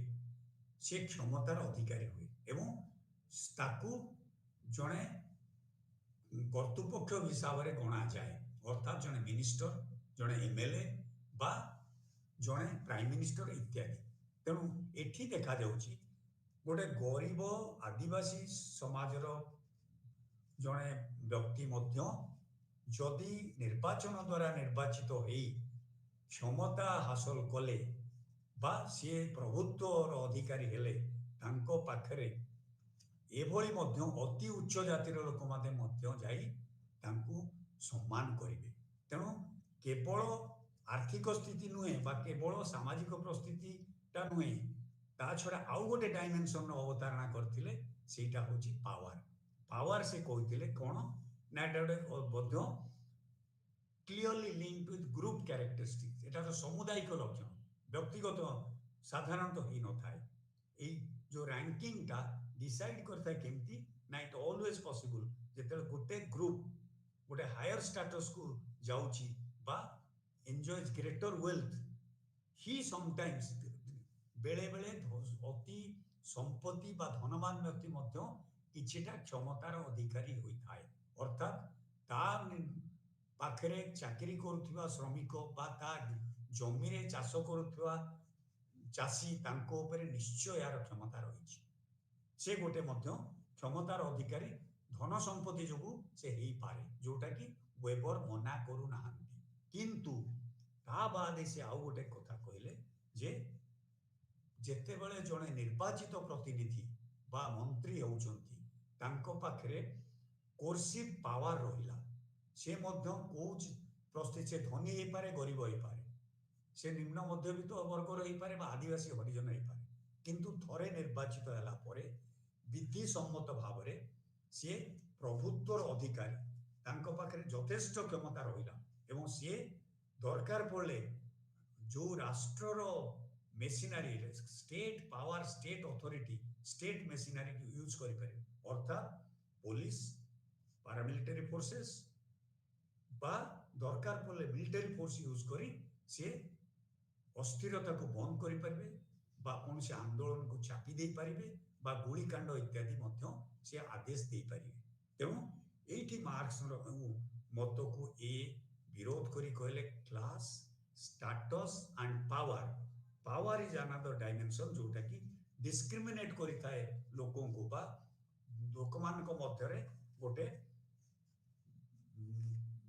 ସେ କ୍ଷମତାର ଅଧିକାରୀ ହୁଏ ଏବଂ ତାକୁ ଜଣେ କର୍ତ୍ତୃପକ୍ଷ ହିସାବରେ ଗଣାଯାଏ। ଅର୍ଥାତ୍ ଜଣେ ମିନିଷ୍ଟର, ଜଣେ ଏମଏଲଏ ବା ଜଣେ ପ୍ରାଇମ ମିନିଷ୍ଟର ଇତ୍ୟାଦି। ତେଣୁ ଏଠି ଦେଖାଯାଉଛି ଗୋଟେ ଗରିବ ଆଦିବାସୀ ସମାଜର ଜଣେ ବ୍ୟକ୍ତି ମଧ୍ୟ ଯଦି ନିର୍ବାଚନ ଦ୍ୱାରା ନିର୍ବାଚିତ ହେଇ କ୍ଷମତା ହାସଲ କଲେ ବା ସିଏ ପ୍ରଭୁତ୍ୱର ଅଧିକାରୀ ହେଲେ, ତାଙ୍କ ପାଖରେ ଏଭଳି ମଧ୍ୟ ଅତି ଉଚ୍ଚ ଜାତିର ଲୋକମାନେ ମଧ୍ୟ ଯାଇ ତାଙ୍କୁ ସମ୍ମାନ କରିବେ। ତେଣୁ କେବଳ ଆର୍ଥିକ ସ୍ଥିତି ନୁହେଁ ବା କେବଳ ସାମାଜିକ ପରିସ୍ଥିତିଟା ନୁହେଁ, ତା ଛଡ଼ା ଆଉ ଗୋଟେ ଡାଇମେନସନର ଅବତାରଣା କରିଥିଲେ, ସେଇଟା ହଉଛି ପାୱାର। ପାୱାର ସେ କହିଥିଲେ କଣ ନା, ଏଟା ଗୋଟେ ମଧ୍ୟ clearly linked with group characteristics. ଏଟାର ସାମୁଦାୟିକ ଲକ୍ଷଣ, ବ୍ୟକ୍ତିଗତ ସାଧାରଣତଃ ହେଇନଥାଏ। ଏଇ ଯୋଉ ରାଙ୍କିଙ୍ଗଟା ଡିସାଇଡ କରିଥାଏ କେମିତି ନା, ଇଟ୍ ଅଲୱେଜ ପସିବଲ ଯେତେବେଳେ ଗୋଟେ ଗ୍ରୁପ ଗୋଟେ ହାୟର ଷ୍ଟାଟସକୁ ଯାଉଛି ବା ଏନ୍ଜୟଜ ଗ୍ରେଟର ୱେଲ୍ଥ, ହି ସମଟାଇମ୍ସ ବେଳେ ବେଳେ ଅତି ସମ୍ପତ୍ତି ବା ଧନବାନ ବ୍ୟକ୍ତି ମଧ୍ୟ କିଛିଟା କ୍ଷମତାର ଅଧିକାରୀ ହୋଇଥାଏ। ଅର୍ଥାତ୍ ତା ପାଖରେ ଚାକିରି କରୁଥିବା ଶ୍ରମିକ ବା ତା ଜମିରେ ଚାଷ କରୁଥିବା ଚାଷୀ, ତାଙ୍କ ଉପରେ ନିଶ୍ଚୟ ଏହାର କ୍ଷମତା ରହିଛି। ସେ ଗୋଟେ ମଧ୍ୟ କ୍ଷମତାର ଅଧିକାରୀ ଧନ ସମ୍ପତ୍ତି ଯୋଗୁଁ ସେ ହେଇପାରେ, ଯୋଉଟା କି ୱେବର ମନା କରୁନାହାନ୍ତି। କିନ୍ତୁ ତା ବାଦେ ସେ ଆଉ ଗୋଟେ କଥା କହିଲେ ଯେ ଯେତେବେଳେ ଜଣେ ନିର୍ବାଚିତ ପ୍ରତିନିଧି ବା ମନ୍ତ୍ରୀ ହେଉଛନ୍ତି ତାଙ୍କ ପାଖରେ କୋର୍ସିଭ ପାୱାର ରହିଲା, ସେ ମଧ୍ୟ କୋଉ ପରିସ୍ଥିତି ସେ ଧନୀ ହେଇପାରେ, ଗରିବ ହେଇପାରେ, ସେ ନିମ୍ନ ମଧ୍ୟବିତ୍ତ ବର୍ଗର ହେଇପାରେ ବା ଆଦିବାସୀ ହରିଜନ ହେଇପାରେ, କିନ୍ତୁ ଥରେ ନିର୍ବାଚିତ ହେଲା ପରେ ବିଧିସମ୍ମତ ଭାବରେ ସିଏ ପ୍ରଭୁତ୍ୱର ଅଧିକାରୀ, ତାଙ୍କ ପାଖରେ ଯଥେଷ୍ଟ କ୍ଷମତା ରହିଲା ଏବଂ ସିଏ ଦରକାର ପଡ଼ିଲେ ଯୋଉ ରାଷ୍ଟ୍ରର machinery state power state authority state machinery use କରିପାରିବେ, অর্থাৎ পুলিশ ପାରାମିଲିଟାରୀ ଫୋର୍ସେସ୍ বা ଦରକାର ପଡ଼ିଲେ ମିଲିଟାରୀ ଫୋର୍ସ ୟୁଜ କରି ସିଏ ଅସ୍ଥିରତାକୁ ବନ୍ଦ କରିପାରିବେ ବା କୌଣସି ଆନ୍ଦୋଳନକୁ ଚାପି ଦେଇପାରିବେ ବା ଗୁଳିକାଣ୍ଡ ଇତ୍ୟାଦି ମଧ୍ୟ ସେ ଆଦେଶ ଦେଇପାରିବେ। ତେଣୁ ଏଇଠି ମାର୍କ୍ସର ମତକୁ ଏ ବିରୋଧ କରି କହିଲେ class status and power, power is another dimension जोटा कि डिस्क्रिमिनेट करिथाए लोकों को बा लोकमानक मध्यरे गोटे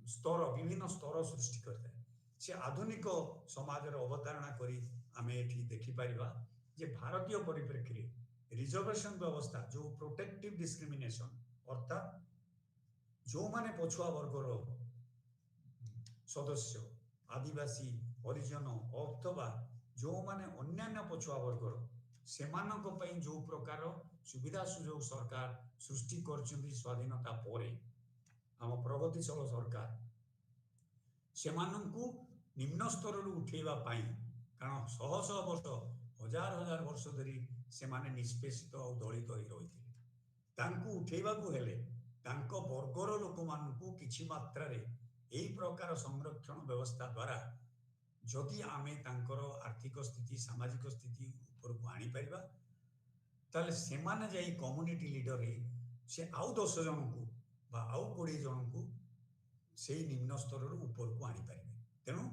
स्तर विभिन्न स्तर सृष्टि करता है। से आधुनिक समाज अवधारणा करी आमे एठी देखि परिबा जे भारतीय परिप्रेक्षी रे रिजर्वेशन व्यवस्था जो प्रोटेक्टिव डिस्क्रिमिनेशन अर्थात जो माने पछुआ वर्गर सदस्य आदिवासी हरिजन अथवा जो माने अन्यान्य पछुआ वर्गर सेमानक पई जो प्रकार सुविधा सुजोग सरकार सृष्टि करछन्ती स्वाधीनता परे आम प्रगतिशील सरकार सेमानंकु निम्न स्तर रु उठेबा पाई, कारण शह शह वर्ष हजार हजार वर्ष धरी सेमाने निष्पेषित और दलित होई रहिथिले, तांकु उठेबा को हेले तांको वर्गर लोक मानकु किछि मात्रा रे एही प्रकार संरक्षण व्यवस्था द्वारा जदि आमे तांकर आर्थिक स्थिति सामाजिक स्थिति ऊपर को आनी परिबा ताले सेमाने जाई कम्युनिटी लीडर रे से आउ 10 जन को बा आउ 20 जन को से निम्न स्तर रो ऊपर को आनी परिबे। तेनु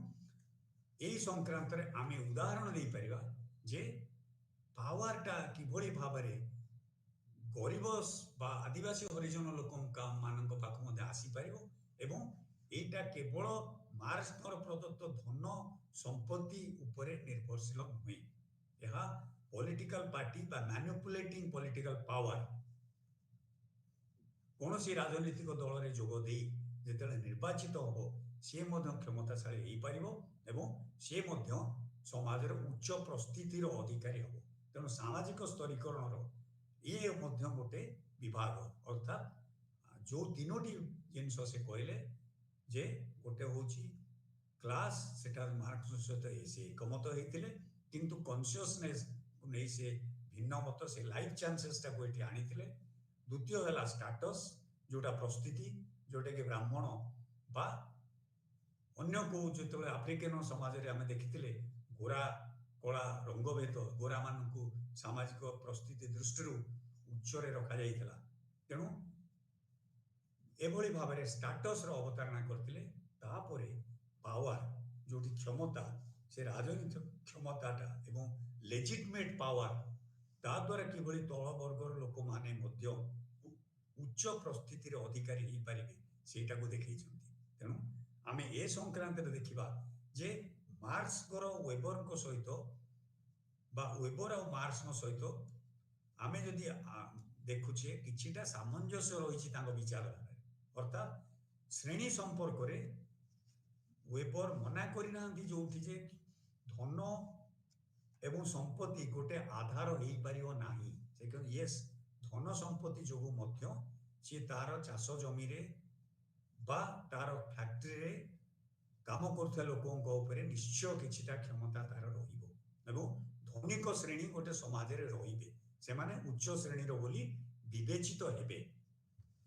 एही संक्रांत रे आमे उदाहरण देई परिबा जे पावर टा किभଳି भाबरे गरीब बा आदिवासी हरिजन लोक मानक पाख मध्य आसी परिबो एवं एटा केवल मार्क्सर प्रदत्त धन संपत्ति उपरे निर्भरशील नुहे, यह पॉलिटिकल पार्टी बा मैनिपुलेटिंग पॉलिटिकल पावर कौन सी राजनीतिक दल रे जोग देई जेतेले निर्वाचित होबो से मध्य क्षमताशाली हेई परिबो एवं से मध्य समाजर उच्च प्रस्थितिर अधिकारी होबो। तेणु सामाजिक स्तरीकरण रो ये मध्य गोटे विभाग अर्थात जो तीनोटी जिनस से कहले जे गोटे होची क्लास सेटा मार्क्स सहित से एकमत होइतिले किंतु कॉन्शियसनेस नै से भिन्न मत से लाइफ चांसेस टा को एठी आनिथिले। द्वितीय हला स्टेटस जोटा प्रस्थिति जोटा कि ब्राह्मण बा अन्य को जेतले अफ्रिकन समाज रे हमें देखिथिले गोरा कला रंगभेद गोरा मानकु सामाजिक प्रस्थिति दृष्टि उच्च रे रखा जाइथिला। तेणु एभली भाव स्टेटस रो अवतारणा करथिले। तापरे पावर जोटी क्षमता से राजनीतिक क्षमताटा एवं लेजिटमेट पावर ता द्वारा किभली तल वर्गर लोक माने मध्य उच्च प्रस्थितिर अधिकारी हेई पारिबे सेटा को देखैछन्ती। तेणु आमे ए संक्रांत रे देखिबा जे मार्क्स को वेबर को सहित बा वेबर और मार्क्स को सहित आमे जदि देखुछे किछिटा सामंजस्य रहिछि तांको विचारधारा, अर्थात श्रेणी संपर्क रे वेबर मना करिना जोठी जे धन एवं संपत्ति गोटे आधार हेई परिबो नाही, से यस धन संपत्ति जोगु मध्य से तार चाष जमी रे बा तार फैक्ट्री रे काम करथि लोकंक ऊपर निश्चय किछिटा क्षमता तार रहिबो एवं धनिक श्रेणी गोटे समाज रे रहिबे, से माने उच्च श्रेणी रो बोली विवेचित हेबे,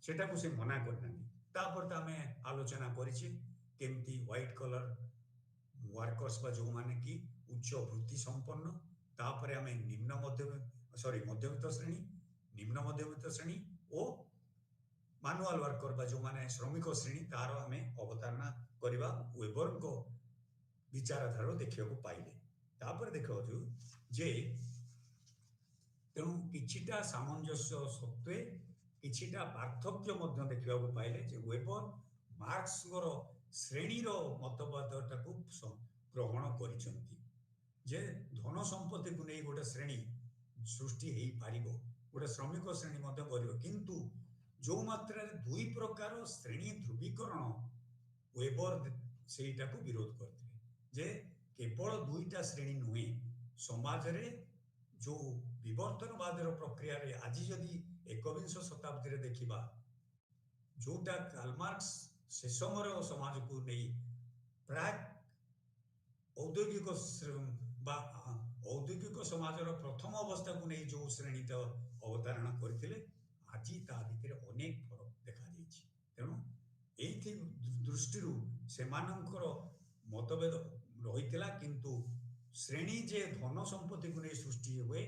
सेटा को से मना करनानी। तापर त हमें आलोचना करिछि केमती व्हाइट कलर वर्कर्स बा जो माने कि उच्च वृत्ति संपन्न, तापर हमें निम्न मध्यवित्त श्रेणी निम्न मध्यवित्त श्रेणी ओ मानुअल वर्कर बा जो माने श्रमिक श्रेणी तार हमें अवतारणा करबा वेबर को विचारधारा देखिया को पाइले। तापर देखो जे तेणु किछिटा सामंजस्य सत्वे किछिटा पार्थक्य मध्य देखिया को पाइले जे वेबर मार्क्स श्रेणी रो मतवादटा को ग्रहण करिसंती। जे धन संपत्ति को नहीं गोटे श्रेणी सृष्टि हो पार गोटे श्रमिक श्रेणी किंतु जो मात्रा दुई प्रकार श्रेणी ध्रुवीकरण वेबर सेटा को विरोध करते जे केवल दुईटा श्रेणी नुहे समाज रे जो विवर्तनवाद प्रक्रिया रे आज जदि एकविंश शताब्दी देखा जोटा कार्ल मार्क्स से समय समाज को नहीं प्राक औद्योगिक औद्योगिक समाज प्रथम अवस्था को नहीं जो श्रेणी अवधारणा करते आज ता भितर अनेक फरक देखा तेणु यही दृष्टि से मतभेद रही किंतु श्रेणी जे धन संपत्ति को नहीं सृष्टि हुए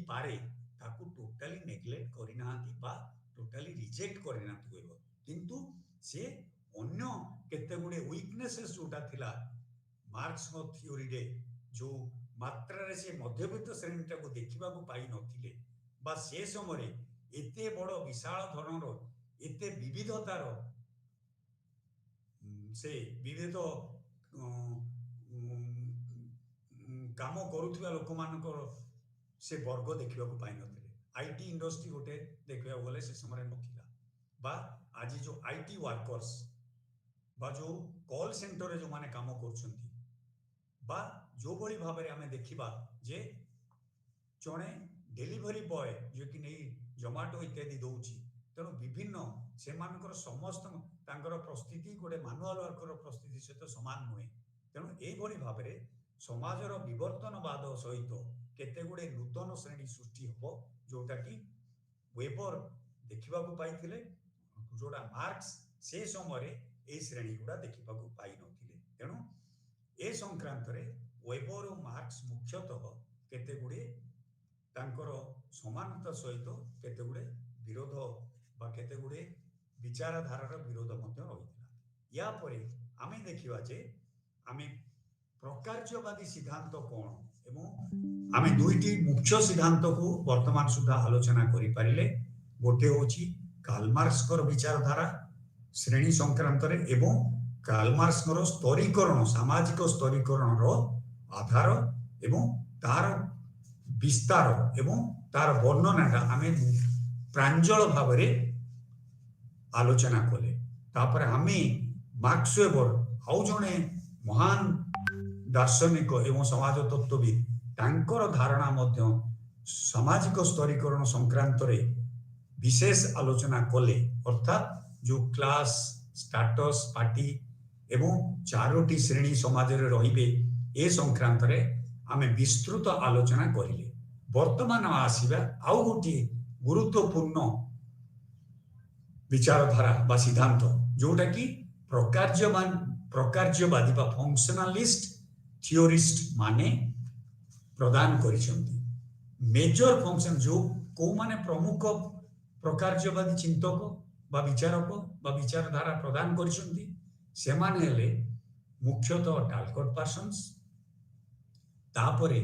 पारे ताकू टोटाली नेग्लेक्ट करना टोटाली रिजेक्ट करना किंतु से अन्य केते गुडे वीकनेसेस जोटा थिला मार्क्स थ्योरी रे जो मात्रा रे से मध्यवित्त श्रेणी को देखा पाई नथिले बा से समय एते बड़ विशाल धरणर एते विविधतार से विविध काम करुवा लोक मान से वर्ग देखा पाई नथिले आईटी इंडस्ट्री गोटे देखा गले से समय नथिला बा आज जो आईटी वर्कर्स बा जो कॉल सेंटर जो माने काम करछंती बा जो बड़ी भाव में आम देखा जे जड़े डेलीवरी बॉय जो कि नहीं जोमाटो इत्यादि दौची तेणु विभिन्न से समस्त प्रस्थिति गोटे मानुआल वर्कर प्रस्थिति सहित सामान नुहे तेणु यही भाव में समाजर विवर्तनवाद सहित केते गुडे नूतन श्रेणी सृष्टि हम जोटा कि वेबर देखा पाई जोड़ा मार्क्स से समय ये श्रेणी गुड़ा देखा पाई नथिले तेणु ए संक्रांत रे वेबर और मार्क्स मुख्यतः केते गुडे तांकर समानता सहित केते गुडे विरोध बा केते गुडे विचारधारार विरोध मध्य रहितला या परे आमे देखिबा जे आमे प्रकारज्यवादी सिद्धांत कोन एवं आमे दुईटी मुख्य सिद्धांत को वर्तमान सुधा आलोचना करि पारिले गोटे होची कार्ल मार्क्स कर विचारधारा श्रेणी संक्रांत रे एवं कार्ल मार्क्स कर स्तरीकरण सामाजिक स्तरीकरण रो आधार एवं तार विस्तार एवं तार वर्णना आमे प्रांजल भाव में आलोचना कले तापर हमें मार्क्स वेबर आउ जने महान दार्शनिक एवं समाज तत्वविद तांकर धारणा मध्य सामाजिक स्तरीकरण संक्रांत रे विशेष आलोचना कले अर्थात जो क्लास स्टेटस पार्टी एवं चारोटी श्रेणी समाज रे रहिबे ए संक्रांत रे आमे विस्तृत आलोचना करिले वर्तमान आसीबा आउ गोटी गुरुत्वपूर्ण विचारधारा बा सिद्धांत जोटा कि प्रकारज्यवादी बा फंक्शनलिस्ट थियोरिस्ट माने प्रदान करिसंती मेजर फंक्शन जो को माने प्रमुख प्रकारज्यवादी चिंतक बा विचारक बा विचारधारा प्रदान करिसंती से माने हेले मुख्यतः टालकट पार्सन्स तापरे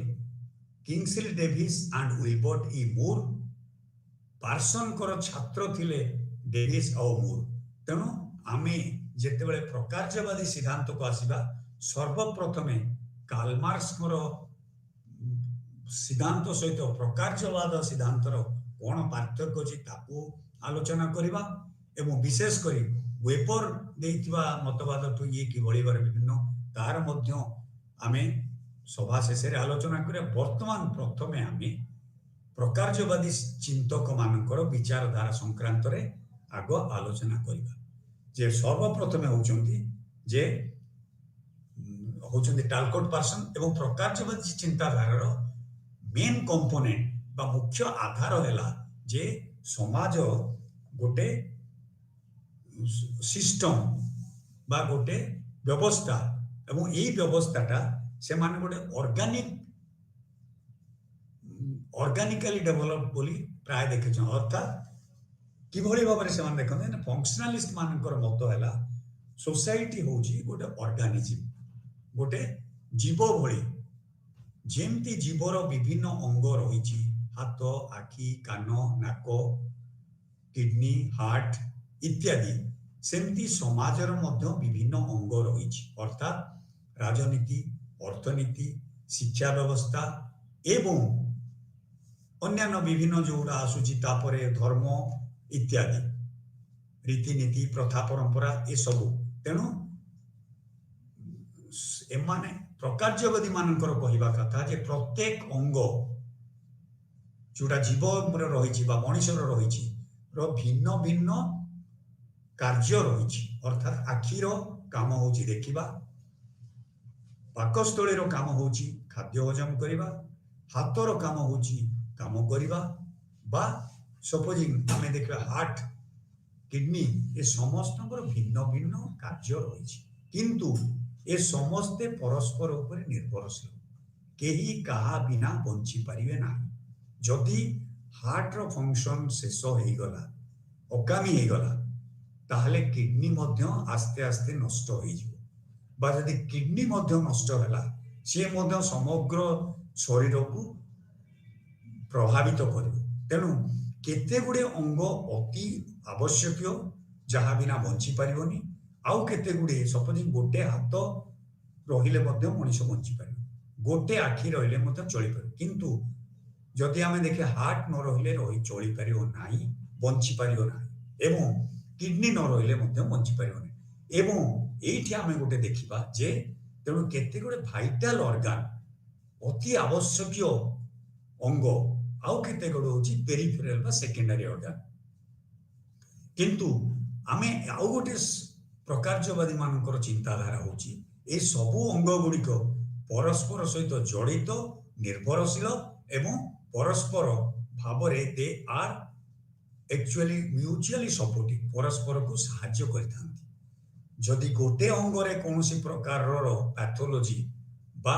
Kingsley Davis and Wilbert E Moore Parson कर छात्र थिले डेविस और मूर तेणु आमे जेतेबेले प्रकारज्यवादी सिद्धांत को आसीबा सर्वप्रथमे कार्ल मार्क्स सिद्धांत सहित प्रकारज्यवाद सिद्धांतर कौन पार्थक्य अछि ताको आलोचना करिबा एवं विशेष करी वेबर देइतिबा मतवाद तो ये कि बळीबार विभिन्न तार मध्य आमे सभा शेष आलोचना करिया वर्तमान प्रथमे आमे प्रकारज्यवादी चिंतक मानकर विचारधारा संक्रांत रे आग आलोचना करिबा जे सर्वप्रथमे होचंती जे होचंती टालकट पार्सन एवं प्रकारज्यवादी चिंताधारार मेन कंपोनेंट बा मुख्य आधार हैला जे समाज गोटे सिस्टम बा गोटे व्यवस्था एवं यही व्यवस्थाटा से माने गोटे ऑर्गेनिकली डेवलप बोली प्राय देखे अर्थात किभली भाव में से देखते फंक्शनलिस्ट मानकर मत है सोसाइटी हूँ गोटे ऑर्गेनिज्म गोटे जीव भली जेमती जीवर विभिन्न अंग रही हाथ आखि कान नाक किडनी हार्ट इत्यादि सेमती समाजर मध्य विभिन्न अंग रही अर्थात राजनीति अर्थनीति शिक्षा व्यवस्था एवं अन्यान्य विभिन्न जोड़ा आसूची तापरे धर्म इत्यादि रीतिनीति प्रथा परंपरा ये सबू तेणु एमाने प्रकार्यवादी मानकर कहवा कथा जे प्रत्येक अंग जोड़ा जीवन रही मनुष्यर रही भिन्न भिन्न कार्य रही अर्थात आखिर काम हूँ देखा पाकस्थली काम हूँ खाद्य हजम करवा हाथर काम हूँ काम करवा बा सपोजिंग आम देखा हार्ट किडनी ये समस्त भिन्न भिन्न कार्य रही किंतु ये समस्ते परस्पर उपर निर्भरशील केही कहा बिना बंची पारिबे ना जदि हार्टर फंक्शन शेष हो गला अकामी हो गला ताहले किडनी मध्य आस्ते आस्ते नष्ट हो बा जदि किडनी मध्य नष्ट होला से मध्य समग्र शरीर को प्रभावित कर तेणु केते गुड़े अंग अति आवश्यक जहाँ बिना बंची पारिबनी आउ केते गुड़े सपोजिंग गोटे हाथ रहिले मध्य मनीष बंची पार गोटे आखि रहिले मध्य चली पार किंतु जदि आमे देखे हार्ट न रहिले रही चली पारिबो नाही बंची पारिबो नाही एवं किडनी न रहिले मध्य बंची पारिबो नाही एवं एठी आमे गोटे देखिबा जे तेणु केते गुड़े भाइटाल ऑर्गन अति आवश्यक अंग आउ केते गुड़े होची पेरिफेरल बा सेकेंडरी ऑर्गन किंतु आमे आउ गोटे प्रकारवादी मानकर चिंताधारा होची ए सबु अंग गुड़िक परस्पर सहित जड़ित निर्भरशील एवं परस्पर भावरे they are actually mutually supporting परस्पर को साहाय्य करथांती जदि गोटे अंगरे कौनसी प्रकार पैथोलॉजी बा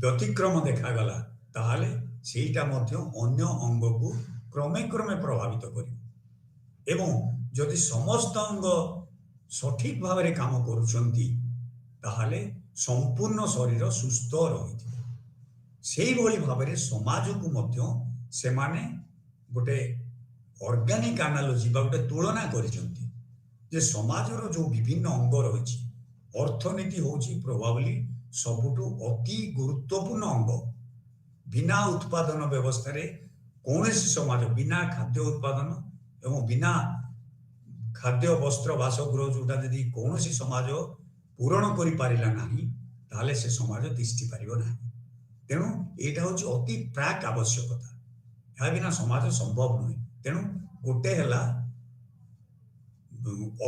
व्यतिक्रम देखागला ताहले सेटा मध्य अन्य अंग को क्रमे क्रमे प्रभावित करिवो एवं जदि समस्त अंग सठिक भाव में काम करुचंती ताहले संपूर्ण शरीर सुस्थ रही से भाव में समाज को मध्य से माने गोटे ऑर्गेनिक एनालॉजी बा गोटे तुलना करिसंती जे समाजर जो विभिन्न अंग रही अर्थनीति होची प्रोबेबली सबुठु अति गुरुत्वपूर्ण अंग बिना उत्पादन व्यवस्था रे कौनसी समाज बिना खाद्य उत्पादन एवं बिना खाद्य वस्त्र बासगृह जोटा यदि कौन समाज पूरण कर पारा ना ताले से समाज तिष्टि पारिबो ना तेणु यहाँ हूँ अति प्राक आवश्यकता या बिना समाज संभव नुहे तेणु गोटे है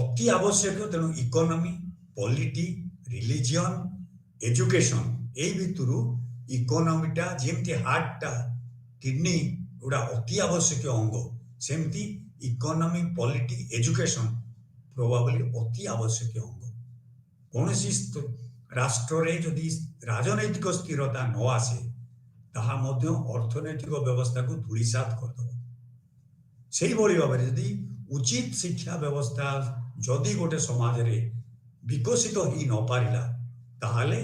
अति आवश्यक तेणु इकोनॉमी पॉलिटी रिलीजन एजुकेशन ए भितर इकोनॉमीटा जमती हार्टा किडनी गुड़ा अति आवश्यक अंग सेमती इकोनॉमी पॉलिटी एजुकेशन प्रोबेबली अति आवश्यक अंग कौन सी राष्ट्र रे जदि राजनैतिक स्थिरता न आसे ताहा मध्य अर्थनैतिक व्यवस्था को धूलिसात करदब से भाव में जदि उचित शिक्षा व्यवस्था जदि गोटे समाज रे विकसित हो न पारिला ताहले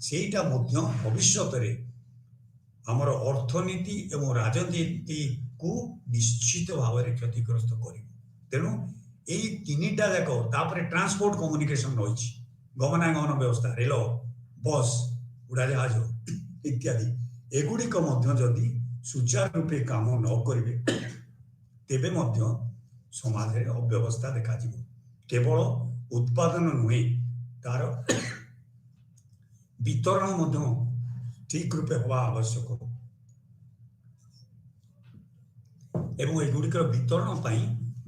सेटा मध्य भविष्यत रे हमर अर्थनीति एवं राजनीति को निश्चित भाव में क्षतिग्रस्त कर तेणु यही तीनटा जाक तापर ट्रांसपोर्ट कम्युनिकेशन रही गमनागमन व्यवस्था रेल बस उड़ाजाहाज इत्यादि एगुड़िक जदि सुचारू रूपे काम न करेंगे तेबे मध्य समाज रे अव्यवस्था देखा केवल उत्पादन नुहे तार वितरण मध्य ठीक रूपे हवा आवश्यक एवं एगुड़िकर वितरण पाई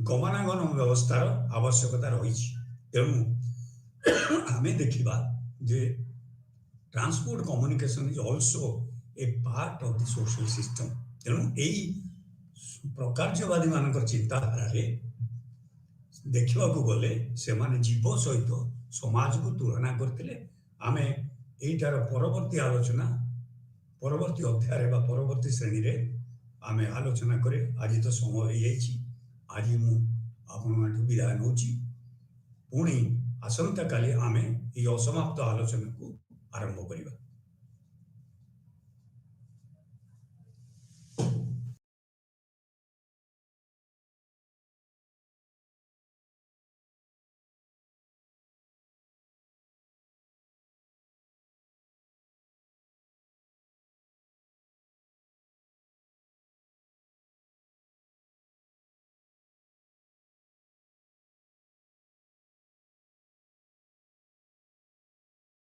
गमनागमन व्यवस्थार आवश्यकता रही तेणु आम देखा जे transport communication is also a part of the social system तेणु यही प्रकारवादी मान चिंताधारा देखा गले से माने जीव सहित समाज को तुलना करते आम यहीटार परवर्ती आलोचना परवर्ती अध्याय परवर्ती श्रेणी रे आमे आलोचना करे आज तो समय हो आज मुझे विदाय नौ पुणी आसंता काली आमे ये असमाप्त आलोचना को आरंभ करिबा।